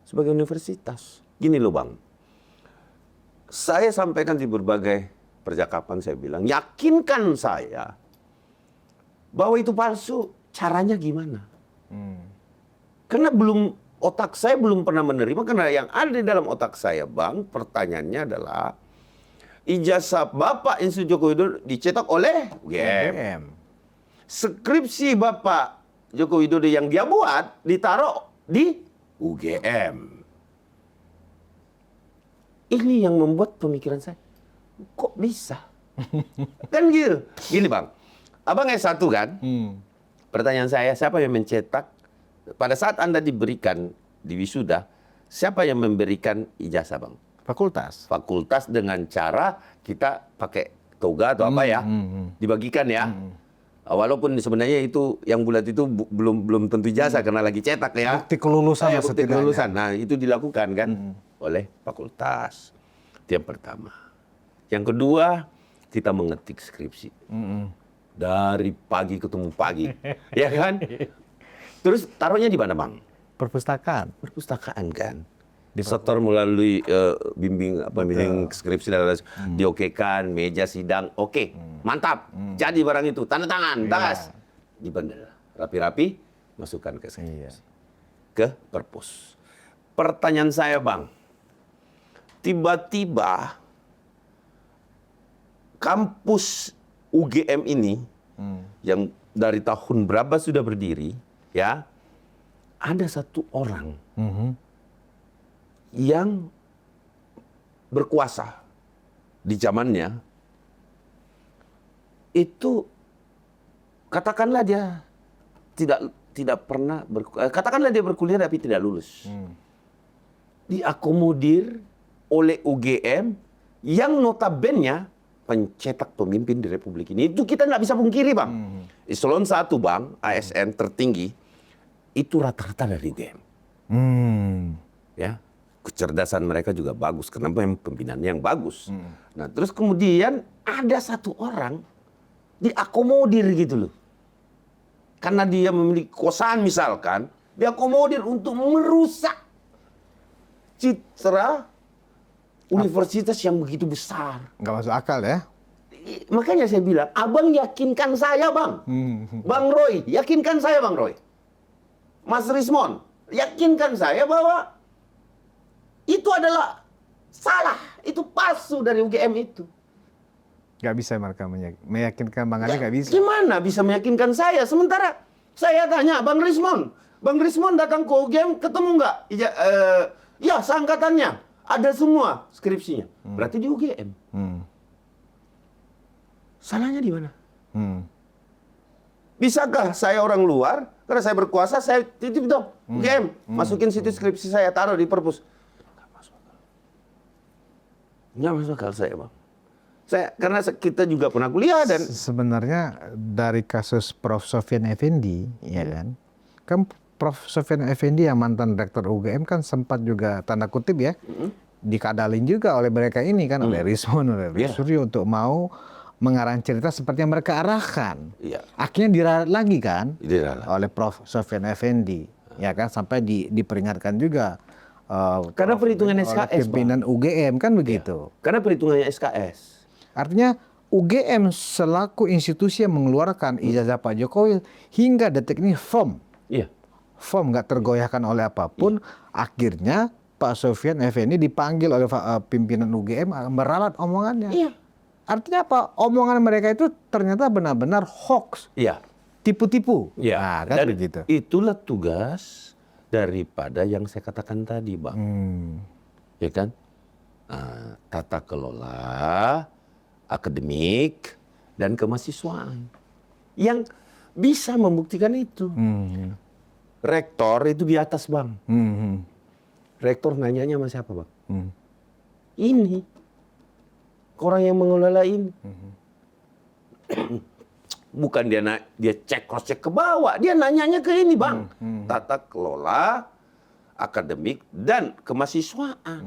sebagai universitas. Gini loh, Bang. Saya sampaikan di berbagai percakapan, saya bilang, yakinkan saya bahwa itu palsu. Caranya gimana? Karena otak saya belum pernah menerima, karena yang ada di dalam otak saya, Bang, pertanyaannya adalah ijazah Bapak Insinyur Joko Widodo dicetak oleh UGM. Skripsi Bapak Joko Widodo yang dia buat ditaruh di UGM. Ini yang membuat pemikiran saya, kok bisa? Kan gitu. Gini, Bang. Abang S1 kan? Pertanyaan saya, siapa yang mencetak? Pada saat Anda diberikan di wisuda, siapa yang memberikan ijazah, Bang? Fakultas. Fakultas dengan cara kita pakai toga atau apa ya, dibagikan ya. Walaupun sebenarnya itu yang bulat itu belum tentu ijazah karena lagi cetak ya. Bukti kelulusan Bukti setidaknya. kelulusan. Nah, itu dilakukan kan oleh fakultas. Itu yang pertama. Yang kedua, kita mengetik skripsi. Dari pagi ketemu pagi. Ya kan? Terus taruhnya di mana, Bang? Perpustakaan. Perpustakaan kan. setor melalui bimbing skripsi dan lain-lain. Diokekan, meja sidang, oke, mantap, jadi barang itu, tanda tangan, tas, dibandel, rapi-rapi, masukkan ke skripsi, ke perpus. Pertanyaan saya, Bang, tiba-tiba kampus UGM ini yang dari tahun berapa sudah berdiri, ya, ada satu orang yang berkuasa di zamannya itu, katakanlah dia tidak pernah katakanlah dia berkuliah tapi tidak lulus, diakomodir oleh UGM yang notabene pencetak pemimpin di Republik ini. Itu kita nggak bisa pungkiri, Bang. Eselon 1, Bang, ASN tertinggi itu rata-rata dari UGM. Ya, kecerdasan mereka juga bagus karena memang pembinaannya yang bagus. Nah, terus kemudian ada satu orang diakomodir gitu loh. Karena dia memiliki kekuasaan misalkan, diakomodir untuk merusak citra universitas yang begitu besar. Nggak masuk akal ya? Makanya saya bilang, abang yakinkan saya, Bang. Bang Roy, yakinkan saya, Bang Roy. Mas Rismon, yakinkan saya bahwa itu adalah salah, itu palsu dari UGM itu. Nggak bisa mereka meyakinkan Bang Ade, nggak bisa. Gimana bisa meyakinkan saya? Sementara saya tanya, Bang Rismon datang ke UGM ketemu nggak? Ya, seangkatannya. Ada semua skripsinya. Berarti di UGM. Salahnya di mana? Bisakah saya orang luar, karena saya berkuasa, saya titip dong UGM, masukin situ skripsi saya, taruh di perpus. Nggak masuk akal saya, Bang. Karena kita juga pernah kuliah dan sebenarnya dari kasus Prof. Sofyan Effendi, ya kan Prof. Sofyan Effendi yang mantan rektor UGM kan sempat juga tanda kutip ya dikadalin juga oleh mereka ini kan, oleh Rismon, oleh Suryo untuk mau mengarang cerita seperti yang mereka arahkan. Akhirnya diralat lagi kan oleh Prof. Sofyan Effendi, ya kan, sampai diperingatkan juga karena perhitungan SKS, pimpinan UGM kan begitu. Karena perhitungannya SKS. Artinya UGM selaku institusi yang mengeluarkan ijazah Pak Jokowi hingga detik ini firm. Firm, nggak tergoyahkan oleh apapun. Akhirnya Pak Sofyan Effendi dipanggil oleh pimpinan UGM meralat omongannya. Artinya apa? Omongan mereka itu ternyata benar-benar hoax. Tipu-tipu. Nah, kan dan begitu. Itulah tugas daripada yang saya katakan tadi, Bang. Ya kan? Tata kelola, akademik, dan kemahasiswaan. Yang bisa membuktikan itu. Rektor itu di atas, Bang. Rektor nanyanya sama siapa, Bang? Ini. Orang yang mengelola ini. Bukan dia cek cross check ke bawah, dia nanyanya ke ini, Bang. Tata kelola, akademik, dan kemahasiswaan.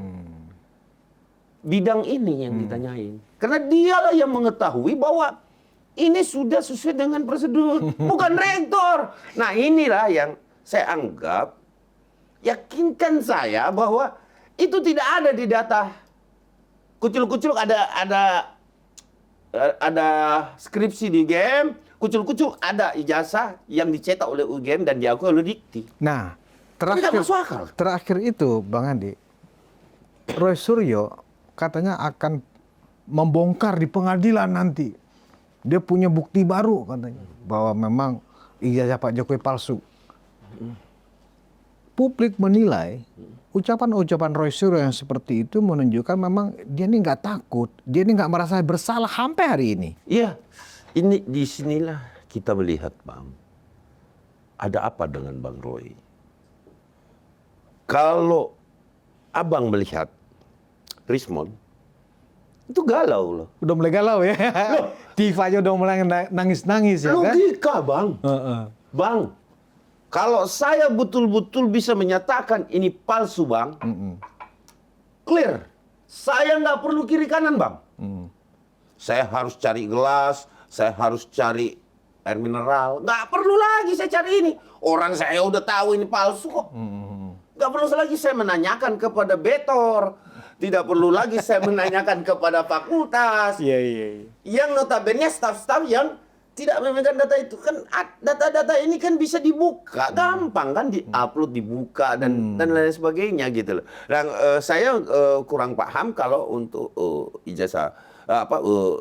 Bidang ini yang ditanyain. Karena dialah yang mengetahui bahwa ini sudah sesuai dengan prosedur, bukan rektor. Nah, inilah yang saya anggap, yakinkan saya bahwa itu tidak ada di data. Kucul-kucul ada skripsi di UGM, kucul-kucul ada ijazah yang dicetak oleh UGM dan diakui oleh Dikti. Nah, terakhir itu Bang Andi, Roy Suryo katanya akan membongkar di pengadilan nanti. Dia punya bukti baru katanya bahwa memang ijazah Pak Jokowi palsu. Publik menilai ucapan-ucapan Roy Suryo yang seperti itu menunjukkan memang dia ini nggak takut, dia ini nggak merasa bersalah sampai hari ini. Iya, ini disinilah kita melihat, Bang, ada apa dengan Bang Roy. Kalau Abang melihat Rismon, itu galau loh. Udah mulai galau ya. Diva aja udah mulai nangis-nangis ya kan. Logika, Bang. Bang, kalau saya betul-betul bisa menyatakan ini palsu, Bang, clear. Saya nggak perlu kiri kanan, Bang. Saya harus cari gelas, saya harus cari air mineral. Nggak perlu lagi saya cari ini. Orang saya udah tahu ini palsu kok. Nggak perlu lagi saya menanyakan kepada Betor. Tidak perlu lagi saya menanyakan kepada fakultas. Iya, iya, iya. Yang notabene staf-staf yang tidak memegang data itu. Kan data-data ini kan bisa dibuka. Gampang kan di-upload, dibuka, dan lain sebagainya gitu loh. Dan saya kurang paham kalau untuk ijazah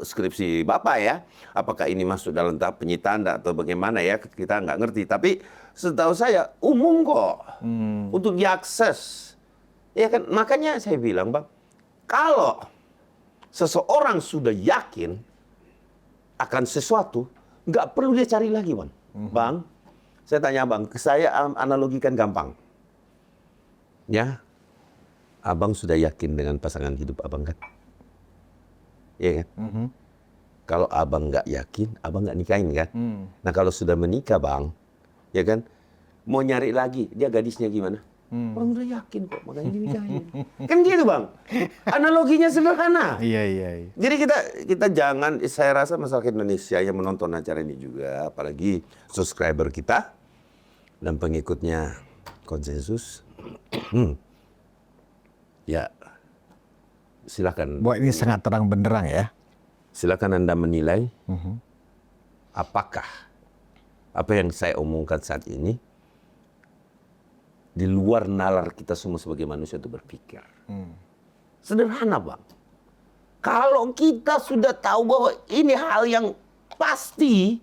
skripsi Bapak ya. Apakah ini masuk dalam tahap penyitaan atau bagaimana ya, kita nggak ngerti. Tapi setahu saya umum kok untuk diakses. Ya kan, makanya saya bilang Bang, kalau seseorang sudah yakin akan sesuatu, nggak perlu dia cari lagi Bang. Bang, saya tanya Bang, saya analogikan gampang. Ya, Abang sudah yakin dengan pasangan hidup Abang kan? Iya kan? Kalau Abang nggak yakin, Abang nggak nikahin kan? Nah kalau sudah menikah Bang, ya kan, mau nyari lagi, dia gadisnya gimana? Orang udah yakin kok, makanya dinikahin. Kan gitu Bang. Analoginya sederhana. Iya, iya, iya. Jadi kita jangan, saya rasa masyarakat Indonesia yang menonton acara ini juga, apalagi subscriber kita dan pengikutnya Konsensus, ya silakan. Bahwa ini sangat terang benderang ya. Silakan Anda menilai apakah apa yang saya omongkan saat ini di luar nalar kita semua sebagai manusia itu berpikir. Sederhana Bang. Kalau kita sudah tahu bahwa ini hal yang pasti,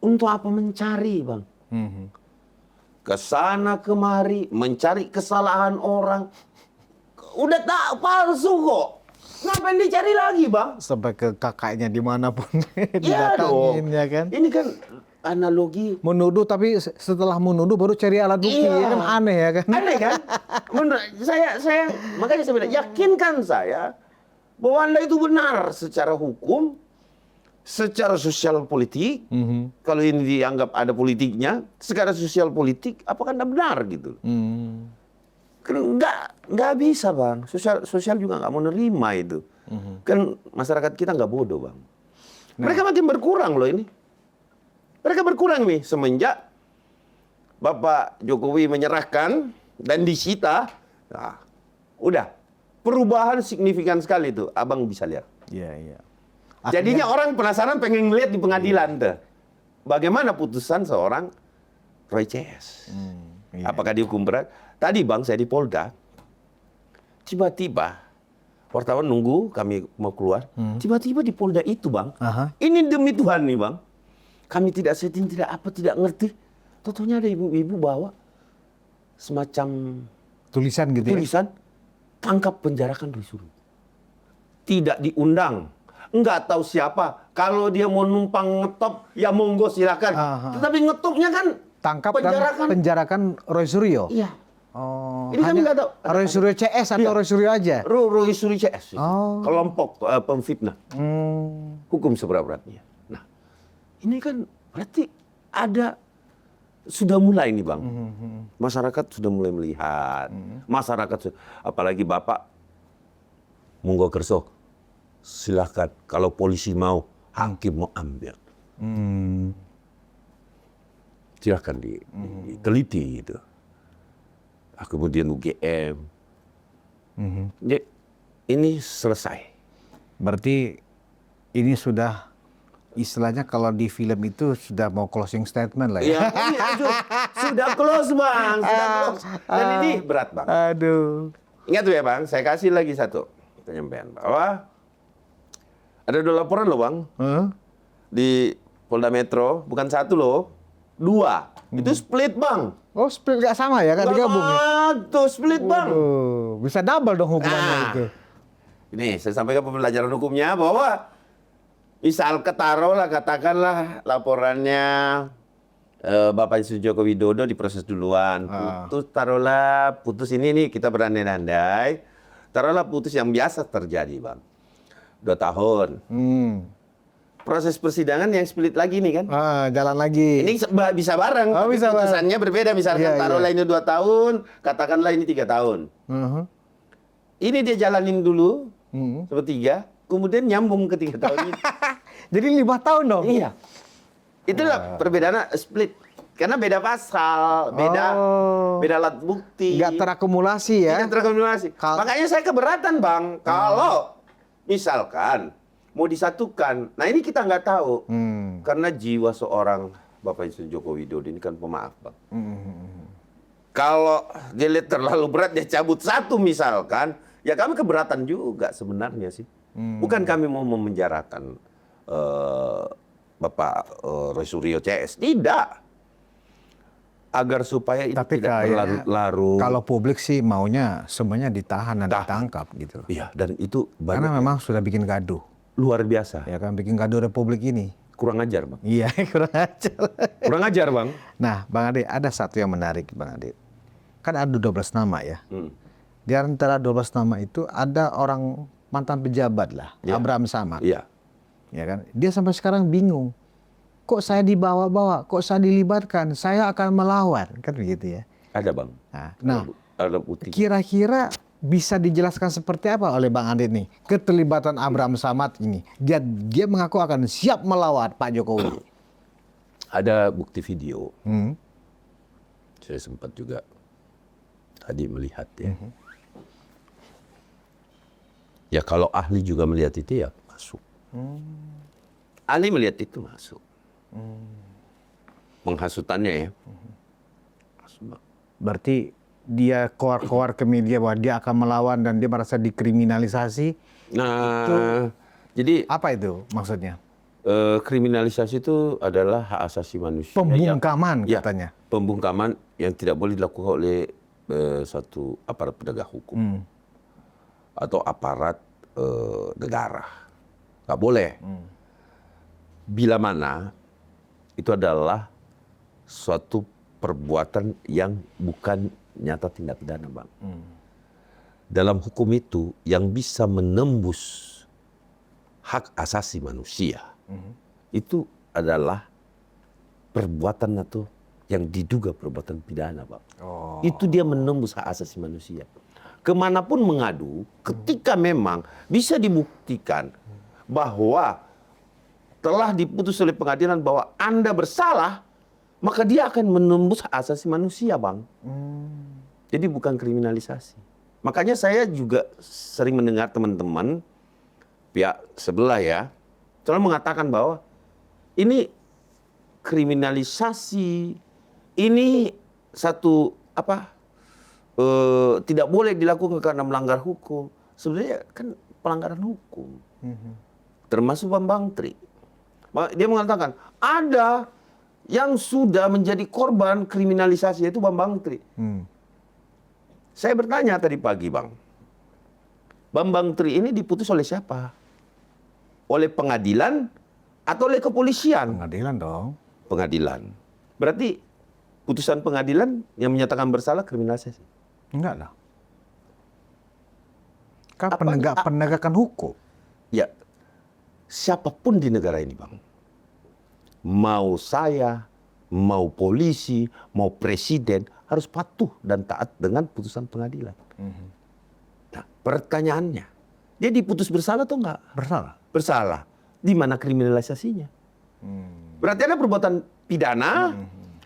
untuk apa mencari Bang? Kesana kemari, mencari kesalahan orang. Udah tak palsu kok. Ngapain dicari lagi Bang? Sampai ke kakaknya dimanapun Ya didatangin dong. ya kan. Ini kan analogi. Menuduh tapi setelah menuduh baru cari alat bukti. Iya. Ya kan aneh ya kan. Aneh kan? Menurut saya makanya saya bilang, yakinkan saya bahwa Anda itu benar secara hukum, secara sosial politik. Kalau ini dianggap ada politiknya, secara sosial politik, apakah Anda benar gitu? Kan nggak bisa Bang. Sosial juga nggak mau nerima itu. Kan masyarakat kita nggak bodoh Bang. Mereka makin berkurang loh ini. Mereka berkurang nih semenjak Bapak Jokowi menyerahkan dan disita. Nah, udah perubahan signifikan sekali itu, Abang bisa lihat. Iya, iya. Jadinya orang penasaran pengen ngeliat di pengadilan tuh. Bagaimana putusan seorang Roy CS. Iya. Apakah dihukum berat? Tadi Bang saya di Polda, tiba-tiba wartawan nunggu kami mau keluar, tiba-tiba di Polda itu Bang, ini demi Tuhan nih Bang, kami tidak setting, tidak apa, tidak ngerti. Totonya ada ibu-ibu bawa semacam Tulisan gitu ya. tulisan, tangkap penjarakan Roy Suryo. Tidak diundang, nggak tahu siapa. Kalau dia mau numpang ngetop, ya monggo silakan. Tetapi ngetopnya kan Tangkap penjarakan. dan penjarakan Roy Suryo. Iya. Oh, Ini kami nggak tahu. Roy Suryo CS atau Iya. Roy Suryo aja? Roy Suryo CS. Oh. Kelompok pemfitnah. Hukum seberat-beratnya. Nah, ini kan berarti ada, sudah mulai nih Bang. Masyarakat sudah mulai melihat. Masyarakat, apalagi Bapak, monggo kerso. Silahkan. Kalau polisi mau, hakim mau ambil. Silahkan diteliti gitu. Kemudian UGM. Jadi, ini selesai. Berarti ini sudah istilahnya kalau di film itu sudah mau closing statement lah ya. Iya, sudah close Bang, sudah close. Dan ini berat Bang. Aduh. Ingat tuh ya Bang, saya kasih lagi satu penyampaian bahwa ada 2 laporan loh Bang di Polda Metro, bukan 1 loh, 2. Itu split Bang. Oh, split nggak sama ya kan digabung ya? Tuh split Bang. Bisa double dong hukumannya Nah, itu. ini saya sampaikan pembelajaran hukumnya bahwa misal katakanlah laporannya Bapak Joko Widodo diproses duluan, putus ini nih kita berandai-andai, taruhlah putus yang biasa terjadi Bang, 2 tahun. Proses persidangan yang split lagi nih kan? Jalan lagi. Ini bisa bareng, Oh, tapi bisa putusannya berbeda. Misalkan Iya, taruhlah ini 2 tahun, katakanlah ini 3 tahun. Ini dia jalanin dulu, sepertiga, kemudian nyambung ke 3 tahun ini. Jadi 5 tahun dong? Iya. Itulah perbedaannya split. Karena beda pasal, beda alat bukti. Nggak terakumulasi ya. Tidak terakumulasi. Makanya saya keberatan, Bang. Kalau misalkan mau disatukan, nah ini kita nggak tahu. Karena jiwa seorang Bapak Presiden Joko Widodo ini kan pemaaf, Bang. Kalau dia lihat terlalu berat, dia cabut satu misalkan, ya kami keberatan juga sebenarnya sih. Bukan kami mau memenjarakan Bapak Roy Suryo CS, tidak. Agar supaya itu Tapi tidak berlarut-larut. kalau publik sih maunya semuanya ditahan dan ditangkap gitu. Iya, dan itu Karena memang sudah bikin gaduh. luar biasa. Ya kan, bikin gaduh Republik ini. Kurang ajar, Bang. Iya, kurang ajar. Kurang ajar, Bang. Nah, Bang Ade, ada satu yang menarik, Bang Ade. Kan ada 12 nama ya. Di antara 12 nama itu ada orang mantan pejabat lah, Ya. Abraham Samad. Iya. Ya kan? Dia sampai sekarang bingung. Kok saya dibawa-bawa? Kok saya dilibatkan? Saya akan melawan, kan begitu ya. Ada, Bang. Nah, Ada putih. kira-kira bisa dijelaskan seperti apa oleh Bang Ade nih keterlibatan Abraham Samad ini? Dia mengaku akan siap melawan Pak Jokowi. Ada bukti video. Saya sempat juga tadi melihat ya. Ya kalau ahli juga melihat itu ya masuk. Ahli melihat itu masuk. Penghasutannya ya. Masuk. Berarti dia keluar-keluar ke media bahwa dia akan melawan dan dia merasa dikriminalisasi. Nah, jadi Apa itu maksudnya? kriminalisasi itu adalah hak asasi manusia. Pembungkaman Ya, katanya. pembungkaman yang tidak boleh dilakukan oleh satu aparat penegak hukum atau aparat negara. Nggak boleh. Bila mana itu adalah suatu perbuatan yang bukan nyata tindak pidana, Bang. Dalam hukum itu yang bisa menembus hak asasi manusia itu adalah perbuatan atau yang diduga perbuatan pidana, Bang. Itu dia menembus hak asasi manusia. Kemanapun mengadu, ketika memang bisa dibuktikan bahwa telah diputus oleh pengadilan bahwa Anda bersalah, maka dia akan menembus hak asasi manusia, Bang. Jadi bukan kriminalisasi. Makanya saya juga sering mendengar teman-teman pihak sebelah ya, selalu mengatakan bahwa ini kriminalisasi, ini satu tidak boleh dilakukan karena melanggar hukum. Sebenarnya kan pelanggaran hukum, termasuk Bambang Tri. Dia mengatakan ada yang sudah menjadi korban kriminalisasi, yaitu Bambang Tri. Saya bertanya tadi pagi, Bang, Bambang Tri ini diputus oleh siapa? Oleh pengadilan atau oleh kepolisian? Pengadilan dong. Pengadilan. Berarti putusan pengadilan yang menyatakan bersalah kriminalisasi? Enggak lah. Kan penegakan hukum. Ya, siapapun di negara ini, Bang. Mau saya, mau polisi, mau presiden, harus patuh dan taat dengan putusan pengadilan. Nah, pertanyaannya, dia diputus bersalah atau enggak? Bersalah. Bersalah. Di mana kriminalisasinya? Berarti ada perbuatan pidana,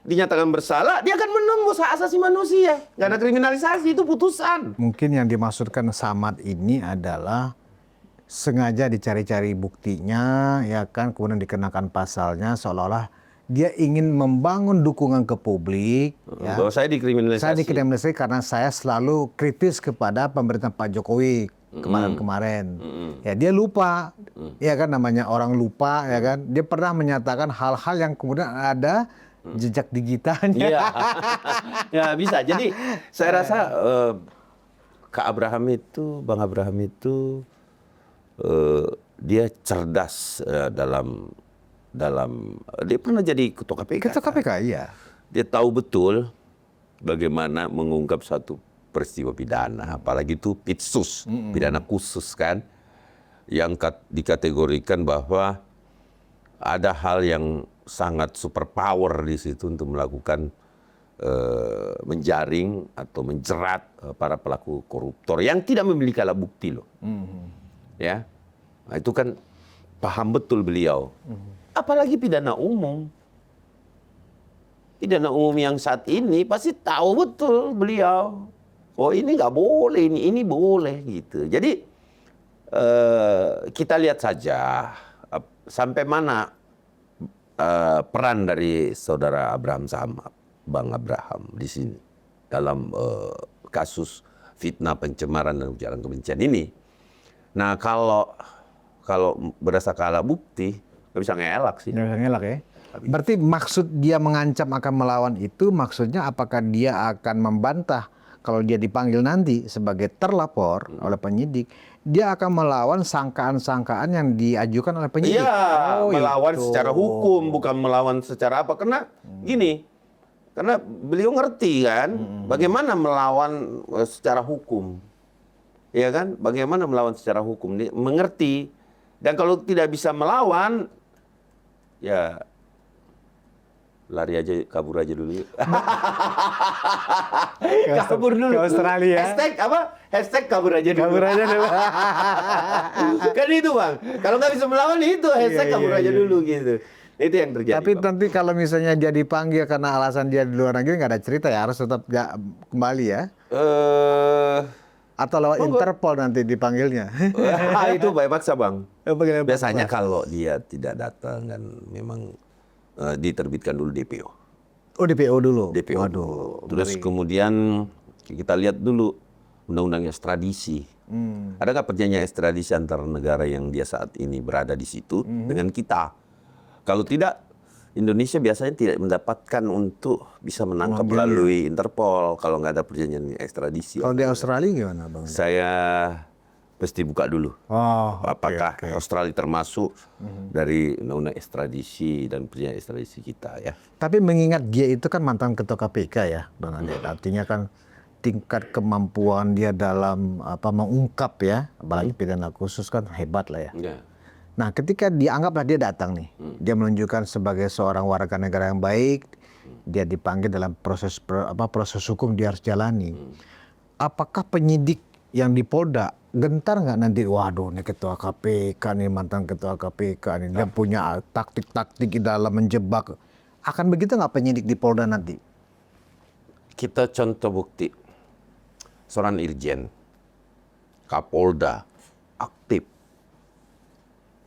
dinyatakan bersalah, dia akan menembus hak asasi manusia. Nggak ada kriminalisasi, itu putusan. Mungkin yang dimaksudkan Samad ini adalah sengaja dicari-cari buktinya, ya kan, kemudian dikenakan pasalnya seolah-olah dia ingin membangun dukungan ke publik. Ya. Bahwa saya dikriminalisasi. Saya dikriminalisasi karena saya selalu kritis kepada pemerintahan Pak Jokowi kemarin-kemarin. Ya dia lupa, ya kan, namanya orang lupa, ya kan. Dia pernah menyatakan hal-hal yang kemudian ada jejak digitalnya. Iya, ya bisa. Jadi saya rasa Kak Abraham itu, Bang Abraham itu dia cerdas dalam dia pernah jadi ketua KPK. Ketua KPK, iya. Dia tahu betul bagaimana mengungkap satu peristiwa pidana, apalagi itu pitsus, pidana khusus kan, yang dikategorikan bahwa ada hal yang sangat superpower di situ untuk melakukan menjaring atau menjerat para pelaku koruptor yang tidak memiliki alat bukti loh. Ya, nah, itu kan paham betul beliau. Apalagi pidana umum. pidana umum yang saat ini pasti tahu betul beliau. Oh ini nggak boleh, ini boleh gitu. Jadi kita lihat saja sampai mana peran dari saudara Abraham Samad, Bang Abraham di sini dalam kasus fitnah, pencemaran dan ujaran kebencian ini. Nah kalau berdasarkan alat bukti nggak bisa ngelak sih. Nggak bisa ngelak ya. Berarti maksud dia mengancam akan melawan itu maksudnya apakah dia akan membantah kalau dia dipanggil nanti sebagai terlapor oleh penyidik, dia akan melawan sangkaan-sangkaan yang diajukan oleh penyidik. Iya, melawan itu. secara hukum, bukan melawan secara apa. Karena gini, karena beliau ngerti kan, bagaimana melawan secara hukum. Ya kan, bagaimana melawan secara hukum. Dia mengerti. Dan kalau tidak bisa melawan, ya lari aja, kabur aja dulu. Kabur dulu. Ke Australia. Hashtag apa? Hashtag kabur aja dulu. Kabur aja dulu. Kan itu Bang. Kalau nggak bisa melawan itu hashtag kabur aja dulu gitu. Itu yang terjadi. Tapi Bang. nanti kalau misalnya dia dipanggil karena alasan dia di luar negeri nggak ada cerita ya, harus tetap kembali ya. Atau lewat Interpol nanti dipanggilnya. Itu bayar paksa Bang. Bagaimana? Biasanya kalau dia tidak datang kan memang diterbitkan dulu DPO. Oh, DPO dulu. DPO. Waduh. Terus kemudian kita lihat dulu undang-undang ekstradisi. Adakah perjanjian ekstradisi antar negara yang dia saat ini berada di situ dengan kita? Kalau tidak, Indonesia biasanya tidak mendapatkan untuk bisa menangkap melalui Interpol kalau nggak ada perjanjian ekstradisi. Kalau di Australia gimana Bang? Saya pasti buka dulu. Oh, Apakah Australia termasuk dari undang-undang ekstradisi dan perjanjian ekstradisi kita ya? Tapi mengingat dia itu kan mantan ketua KPK ya, Bang Ade. Artinya kan tingkat kemampuan dia dalam mengungkap ya, apalagi pidana khusus kan hebat lah ya. Ya. Nah, ketika dianggaplah dia datang nih, dia menunjukkan sebagai seorang warga negara yang baik, dia dipanggil dalam proses hukum dia harus jalani. Apakah penyidik yang di Polda gentar nggak nanti, waduh ini ketua KPK nih, mantan ketua KPK nih, dia punya taktik-taktik di dalam menjebak. Akan begitu nggak penyidik di Polda nanti? Kita contoh bukti, seorang irjen, Kapolda, aktif,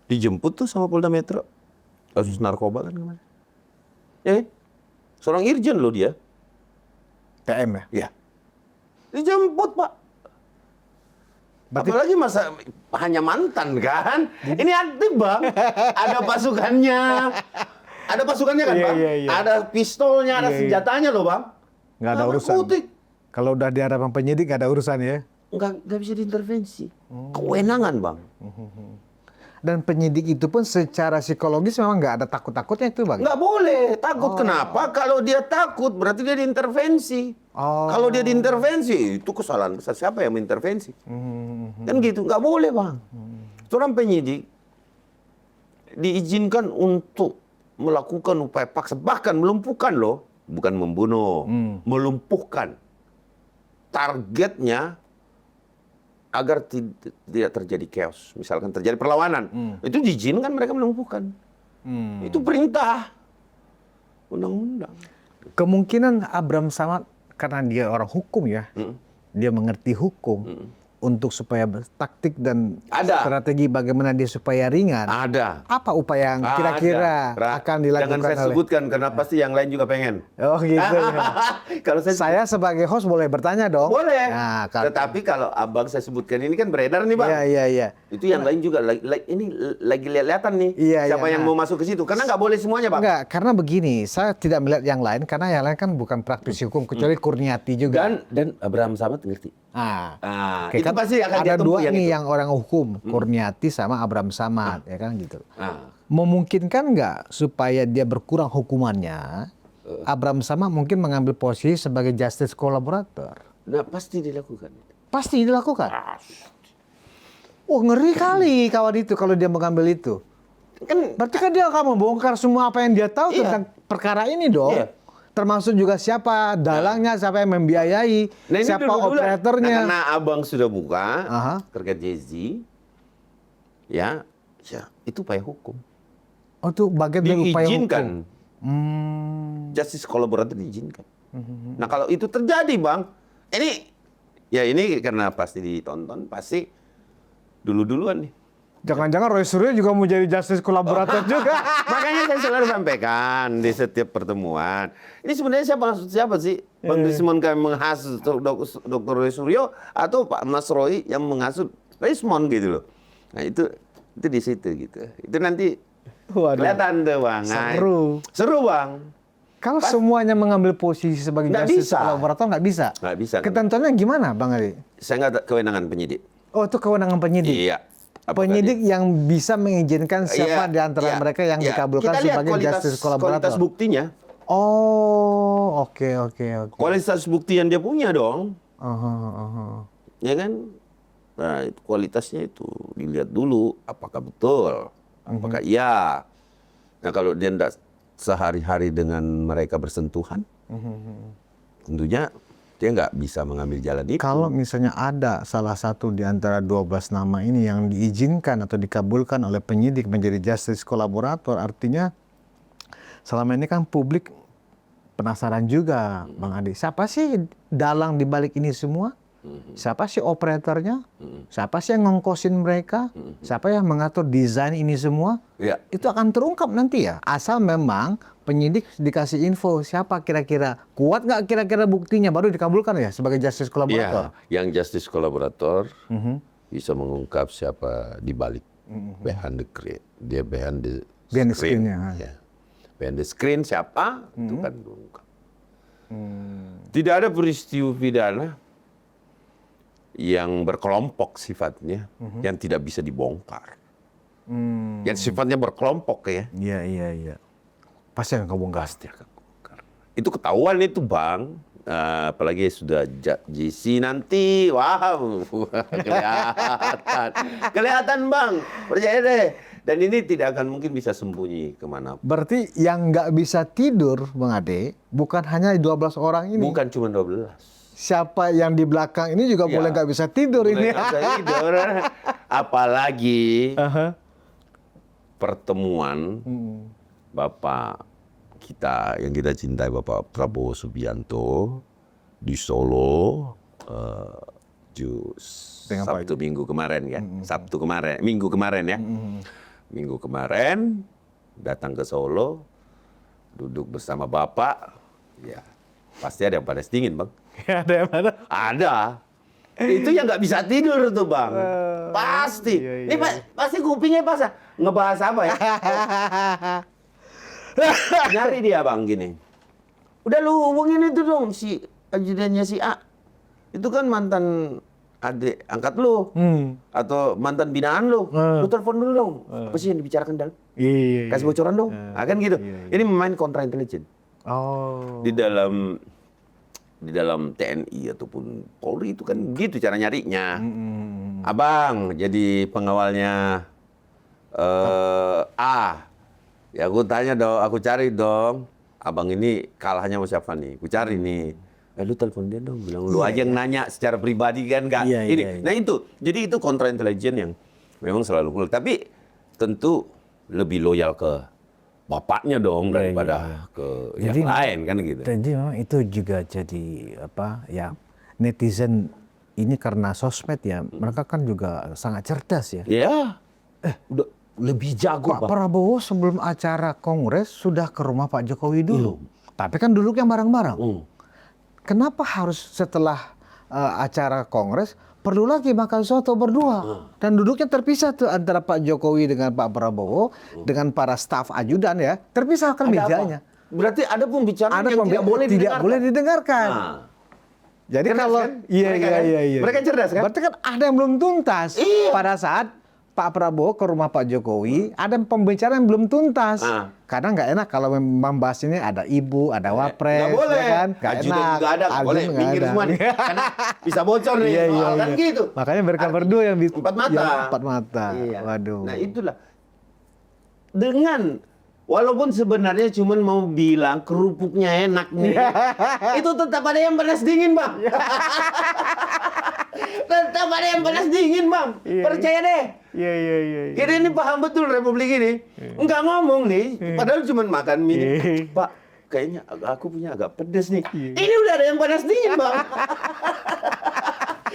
dijemput tuh sama Polda Metro, kasus narkoba kan kemarin. Ya, seorang irjen loh dia. TM ya? Ya, dijemput Pak. Apalagi masa hanya mantan kan? Ini aktif Bang. Ada pasukannya. Ada pasukannya kan Bang? Iya. Ada pistolnya, ada senjatanya loh Bang. Nggak ada urusan. Kalau udah di hadapan penyidik nggak ada urusan ya? Nggak bisa diintervensi. Kewenangan Bang. Dan penyidik itu pun secara psikologis memang nggak ada takut-takutnya itu Bang? Nggak boleh. Takut kenapa? Kalau dia takut berarti dia diintervensi. Kalau dia diintervensi itu kesalahan besar. Siapa yang mengintervensi? Kan gitu. Nggak boleh Bang. Seorang penyidik diizinkan untuk melakukan upaya paksa. Bahkan melumpuhkan loh. Bukan membunuh. Melumpuhkan. Targetnya agar tidak terjadi chaos. Misalkan terjadi perlawanan. Itu diizinkan mereka melumpuhkan. Itu perintah. Undang-undang. Kemungkinan Abraham Samad karena dia orang hukum ya, dia mengerti hukum untuk supaya taktik dan strategi bagaimana dia supaya ringan. Ada. Apa upaya yang kira-kira akan dilakukan? Jangan saya sebutkan karena pasti yang lain juga pengen. Oh gitu. Kalau saya sebagai host boleh bertanya dong. Boleh. Nah, Tetapi kalau abang saya sebutkan ini kan beredar nih Bang. Iya. Itu yang lain juga ini lagi lihat-lihatan nih. Iya, siapa yang mau masuk ke situ? Karena nggak boleh semuanya Bang. Enggak, karena begini, saya tidak melihat yang lain karena yang lain kan bukan praktisi hukum kecuali Kurniati juga. Dan Abraham Samad ngerti. Oke, itu kan pasti akan dia ada tempuh dua nih itu. yang orang hukum, Kurniati sama Abraham Samad, ya kan gitu. Ah. Memungkinkan nggak supaya dia berkurang hukumannya, Abraham Samad mungkin mengambil posisi sebagai justice kolaborator? Nah, pasti dilakukan. Pasti dilakukan. Oh, ngeri kali kawan itu kalau dia mengambil itu. Kan Berarti kan dia akan membongkar semua apa yang dia tahu tentang perkara ini dong. Iya. Termasuk juga siapa dalangnya, siapa yang membiayai, ini siapa dulu lah. operatornya. Nah, karena abang sudah buka Aha. terkait Jay-Z, ya itu upaya hukum. Oh, itu bagian dari upaya hukum. Diizinkan. justice kolaborator diizinkan. Nah kalau itu terjadi Bang, ini karena pasti ditonton, pasti duluan nih. Jangan-jangan Roy Suryo juga mau jadi justice kolaborator juga. Makanya saya selalu sampaikan di setiap pertemuan. Ini sebenarnya siapa sih? Bang Desmond kami menghasut Dr. Roy Suryo atau Pak Mas Roy yang menghasut Desmond gitu loh. Nah itu di situ gitu. Itu nanti kelihatan tuh Bang. Seru Bang. Kalau semuanya mengambil posisi sebagai justice kolaborator nggak bisa. Nggak bisa. Ketentuannya gimana Bang Adi? Saya nggak kewenangan penyidik. Oh itu kewenangan penyidik? Iya. Penyidik yang bisa mengizinkan siapa di antara mereka yang dikabulkan sebagai justice kolaborator. Kualitas buktinya. Oh, oke. Kualitas bukti yang dia punya dong. Ya kan? Nah, itu kualitasnya itu dilihat dulu apakah betul, apakah iya. Nah, kalau dia tidak sehari-hari dengan mereka bersentuhan, tentunya dia nggak bisa mengambil jalan itu. Kalau misalnya ada salah satu di antara 12 nama ini yang diizinkan atau dikabulkan oleh penyidik menjadi justice kolaborator, artinya selama ini kan publik penasaran juga, Bang Adi. Siapa sih dalang di balik ini semua? Siapa sih operatornya? Siapa sih yang ngongkosin mereka? Siapa yang mengatur desain ini semua? Ya. Itu akan terungkap nanti ya. Asal memang penyidik dikasih info siapa kira-kira, kuat nggak kira-kira buktinya, baru dikabulkan ya sebagai justice kolaborator. Ya, yang justice kolaborator bisa mengungkap siapa di balik behind the screen. Dia behind the screen. Ya. Behind the screen siapa? Itu kan diungkap. Tidak ada peristiwa pidana yang berkelompok sifatnya, yang tidak bisa dibongkar. Yang sifatnya berkelompok ya. Iya. Pasti akan kebongkar. Pasti akan kebongkar. Itu ketahuan itu Bang. Apalagi sudah JC nanti, wow, kelihatan Bang, percaya deh. Dan ini tidak akan mungkin bisa sembunyi kemana. Berarti yang nggak bisa tidur, Bang Ade, bukan hanya 12 orang ini. Bukan cuma 12. Siapa yang di belakang ini juga boleh nggak bisa tidur ini. Nggak bisa tidur. Apalagi pertemuan Bapak kita yang kita cintai, Bapak Prabowo Subianto di Solo Sabtu minggu kemarin ya. Minggu kemarin ya. Minggu kemarin datang ke Solo, duduk bersama Bapak, ya pasti ada yang panas dingin Bang. Ada yang mana? Ada. Itu yang nggak bisa tidur tuh Bang. Pasti. Iya. Ini pasti kupingnya basah. Ngebahas apa ya? Nyari dia Bang gini. Udah lu hubungin itu dong si ajudannya si A. Itu kan mantan adik angkat lu. Atau mantan binaan lu. Lu telepon dulu dong. Apa sih yang dibicarakan dalam? Iya. Kasih bocoran dong. Kan gitu. Ini memain kontra intelijen. Oh. Di dalam TNI ataupun Polri itu kan gitu cara nyarinya. Abang jadi pengawalnya A. Ya aku tanya dong, aku cari dong. Abang ini kalahnya sama siapa nih? Aku cari nih. Lu telepon dia dong, bilang lu aja yang nanya secara pribadi kan nggak? Ini. Nah itu, jadi itu kontra intelijen yang memang selalu cool. Tapi tentu lebih loyal ke bapaknya dong daripada ke yang lain kan gitu. Jadi memang itu juga jadi netizen ini karena sosmed ya, mereka kan juga sangat cerdas ya. Ya, udah lebih jago Pak Prabowo sebelum acara Kongres sudah ke rumah Pak Jokowi dulu. Tapi kan duduknya bareng-bareng. Kenapa harus setelah acara Kongres perlu lagi makan soto berdua? Dan duduknya terpisah tuh antara Pak Jokowi dengan Pak Prabowo dengan para staf ajudan ya, terpisah kan mejanya. Berarti ada pembicaraan yang tidak boleh didengarkan. Jadi cerdas kalau kan? iya. Mereka cerdas kan? Berarti kan ada yang belum tuntas. Pada saat Pak Prabowo ke rumah Pak Jokowi, ada pembicaraan yang belum tuntas. Karena nggak enak kalau membahas ini ada ibu, ada wapres, nggak boleh. Ya kan? Nggak enak. Nggak ada, nggak boleh. Minggir semua nih. Karena bisa bocor nih. Kan gitu. Makanya mereka berdua yang empat mata. Empat mata. Iya. Waduh. Nah itulah. Dengan walaupun sebenarnya cuma mau bilang kerupuknya enak nih, itu tetap ada yang panas dingin Bang. Tetap ada yang panas dingin Bang. Percaya deh. Iya. Kita ini paham betul Republik ini. Enggak ngomong nih, padahal cuma makan mie. Pak, kayaknya aku punya agak pedes nih. Ini udah ada yang panas dingin, Bang.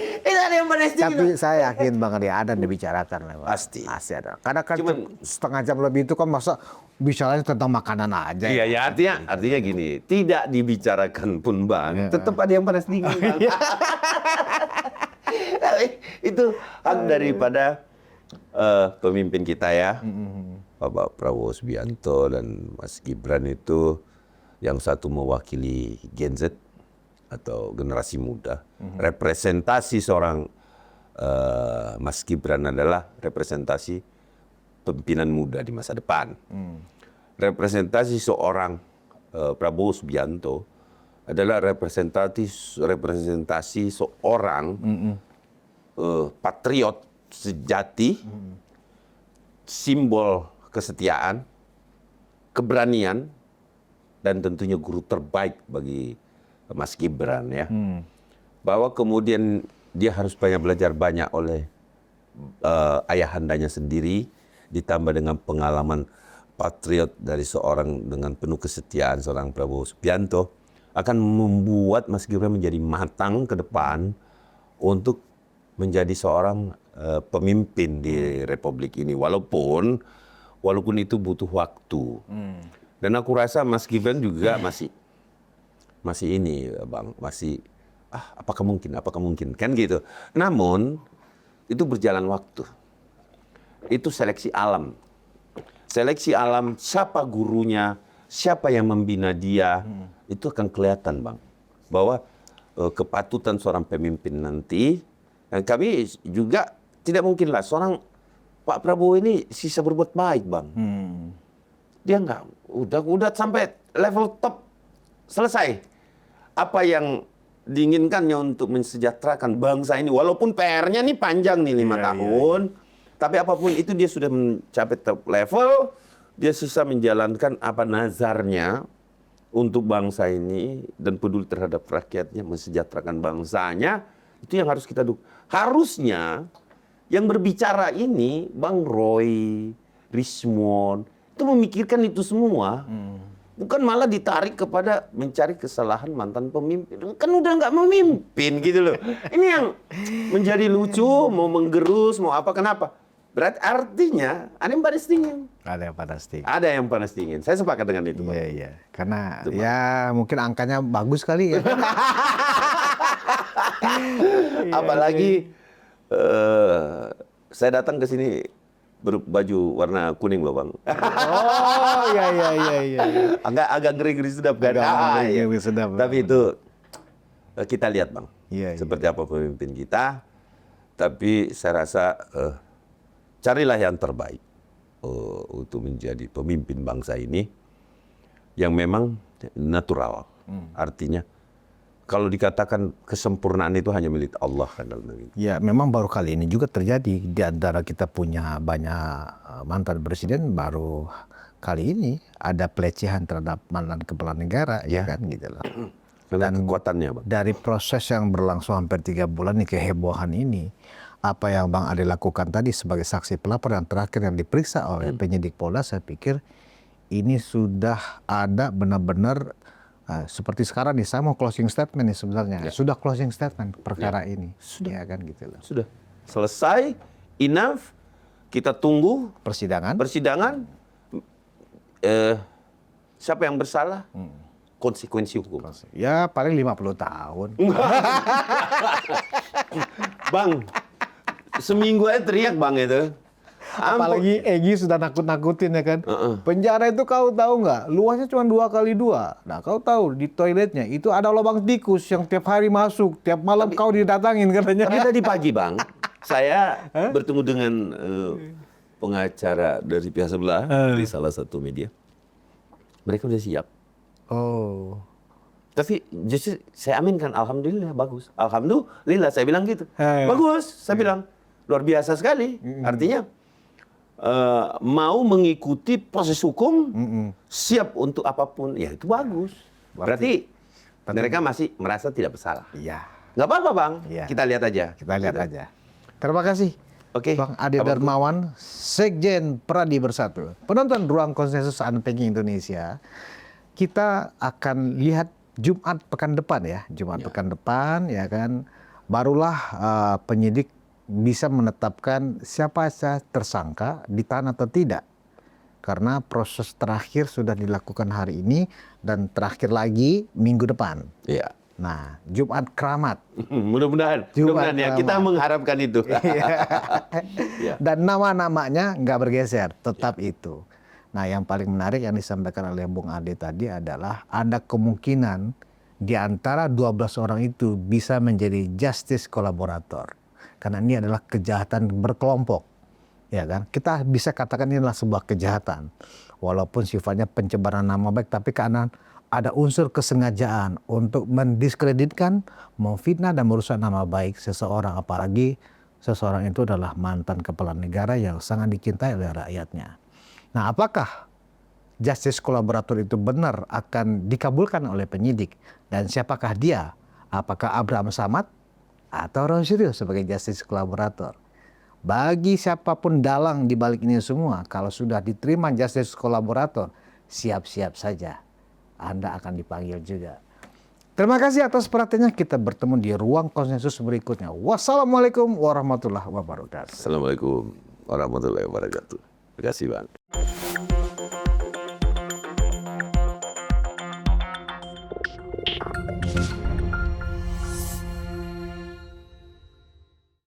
Ini ada yang panas dingin. Tapi saya yakin Bang Ade ada yang dibicarakan lah, Bang. Pasti. Pasti ada. Karena kan Cuman- setengah jam lebih itu kan masa bicaranya tentang makanan aja. Iya, ya artinya gini, tidak dibicarakan pun Bang, tetap ada yang panas dingin, Bang. Tapi itu hak daripada pemimpin kita ya, Bapak Prabowo Subianto dan Mas Gibran itu, yang satu mewakili Gen Z atau generasi muda. Representasi seorang Mas Gibran adalah representasi pimpinan muda di masa depan. Representasi seorang Prabowo Subianto adalah representasi seorang patriot sejati, simbol kesetiaan, keberanian, dan tentunya guru terbaik bagi Mas Gibran ya. Bahwa kemudian dia harus belajar banyak oleh ayahandanya sendiri, ditambah dengan pengalaman patriot dari seorang dengan penuh kesetiaan, seorang Prabowo Subianto, akan membuat Mas Gibran menjadi matang ke depan untuk menjadi seorang pemimpin di Republik ini. Walaupun itu butuh waktu. Dan aku rasa Mas Gibran juga masih ini, Bang, masih apakah mungkin kan gitu. Namun itu berjalan waktu. Itu seleksi alam. Seleksi alam, siapa gurunya, siapa yang membina dia, itu akan kelihatan, Bang. Bahwa kepatutan seorang pemimpin nanti, dan kami juga tidak mungkinlah seorang Pak Prabowo ini sisa berbuat baik, Bang. Dia enggak, udah sampai level top, selesai. Apa yang diinginkannya untuk mensejahterakan bangsa ini, walaupun PR-nya nih panjang nih 5 tahun, tapi apapun itu dia sudah mencapai top level, dia susah menjalankan apa nazarnya untuk bangsa ini dan peduli terhadap rakyatnya, mensejahterakan bangsanya, itu yang harus kita dukung. Harusnya yang berbicara ini Bang Roy, Rismon, itu memikirkan itu semua. Bukan malah ditarik kepada mencari kesalahan mantan pemimpin. Kan udah nggak memimpin gitu loh. Ini yang menjadi lucu, mau menggerus, mau apa, kenapa? Berarti artinya ada yang panas dingin. Ada yang panas dingin. Ada yang panas dingin. Saya sepakat dengan itu, Bang. Iya. Karena ya mungkin angkanya bagus kali ya. Apalagi saya datang ke sini berbaju warna kuning loh, Bang. Oh iya. Agak ngeri-ngeri sedap kan? Ngeri-ngeri sedap. Tapi itu kita lihat, Bang. Iya. Seperti apa pemimpin kita. Tapi saya rasa carilah yang terbaik untuk menjadi pemimpin bangsa ini yang memang natural. Artinya kalau dikatakan kesempurnaan itu hanya milik Allah kan dalam hal ini. Ya, memang baru kali ini juga terjadi di antara kita punya banyak mantan presiden, baru kali ini ada pelecehan terhadap mantan kepala negara, ya kan gitu loh. Dan kekuatannya, Bang. Dari proses yang berlangsung hampir 3 bulan nih, kehebohan ini, apa yang Bang Ade lakukan tadi sebagai saksi pelapor yang terakhir yang diperiksa oleh penyidik Polda, saya pikir ini sudah ada benar-benar seperti sekarang nih, saya mau closing statement nih sebenarnya. Sudah closing statement perkara ini. Sudah. Ya kan gitu loh. Sudah selesai, enough. Kita tunggu Persidangan. Siapa yang bersalah? Konsekuensi hukum. Ya paling 50 tahun. Bang, seminggu aja teriak, Bang, itu. Apalagi Egy sudah nakut-nakutin ya kan. Penjara itu kau tahu nggak? Luasnya cuma 2x2. Nah kau tahu di toiletnya itu ada lubang tikus yang tiap hari masuk. Tiap malam kau didatangin katanya. Tapi tadi pagi, Bang, saya bertemu dengan pengacara dari pihak sebelah di salah satu media. Mereka udah siap. Oh. Tapi justru saya aminkan, alhamdulillah bagus. Alhamdulillah saya bilang gitu. Bagus, saya bilang. Luar biasa sekali. Artinya mau mengikuti proses hukum, siap untuk apapun, ya itu bagus. Berarti mereka masih merasa tidak bersalah. Iya. Nggak apa-apa, Bang. Iya. Kita lihat aja. Kita lihat aja. Terima kasih. Oke. Bang Ade Darmawan, Sekjen Pradi Bersatu. Penonton Ruang Konsensus Unpacking Indonesia. kita akan lihat Jumat pekan depan ya, Jumat pekan depan ya kan, barulah penyidik bisa menetapkan siapa saja tersangka ditahan atau tidak. Karena proses terakhir sudah dilakukan hari ini dan terakhir lagi minggu depan. Iya. Nah, Jumat keramat. Mudah-mudahan ya, kita mengharapkan itu. Ya. Dan nama-namanya nggak bergeser, tetap itu. Nah, yang paling menarik yang disampaikan oleh Bung Ade tadi adalah ada kemungkinan di antara 12 orang itu bisa menjadi justice kolaborator. Karena ini adalah kejahatan berkelompok. Ya kan? Kita bisa katakan ini adalah sebuah kejahatan. Walaupun sifatnya pencemaran nama baik, tapi karena ada unsur kesengajaan untuk mendiskreditkan, memfitnah dan merusak nama baik seseorang, apalagi seseorang itu adalah mantan kepala negara yang sangat dicintai oleh rakyatnya. Nah, apakah justice kolaborator itu benar akan dikabulkan oleh penyidik? Dan siapakah dia? Apakah Abraham Samad atau Roy Suryo sebagai justice kolaborator? Bagi siapapun dalang di balik ini semua, kalau sudah diterima justice kolaborator, siap-siap saja Anda akan dipanggil juga. Terima kasih atas perhatiannya. Kita bertemu di ruang konsensus berikutnya. Wassalamualaikum warahmatullahi wabarakatuh. Assalamualaikum warahmatullahi wabarakatuh. Terima kasih, Bang.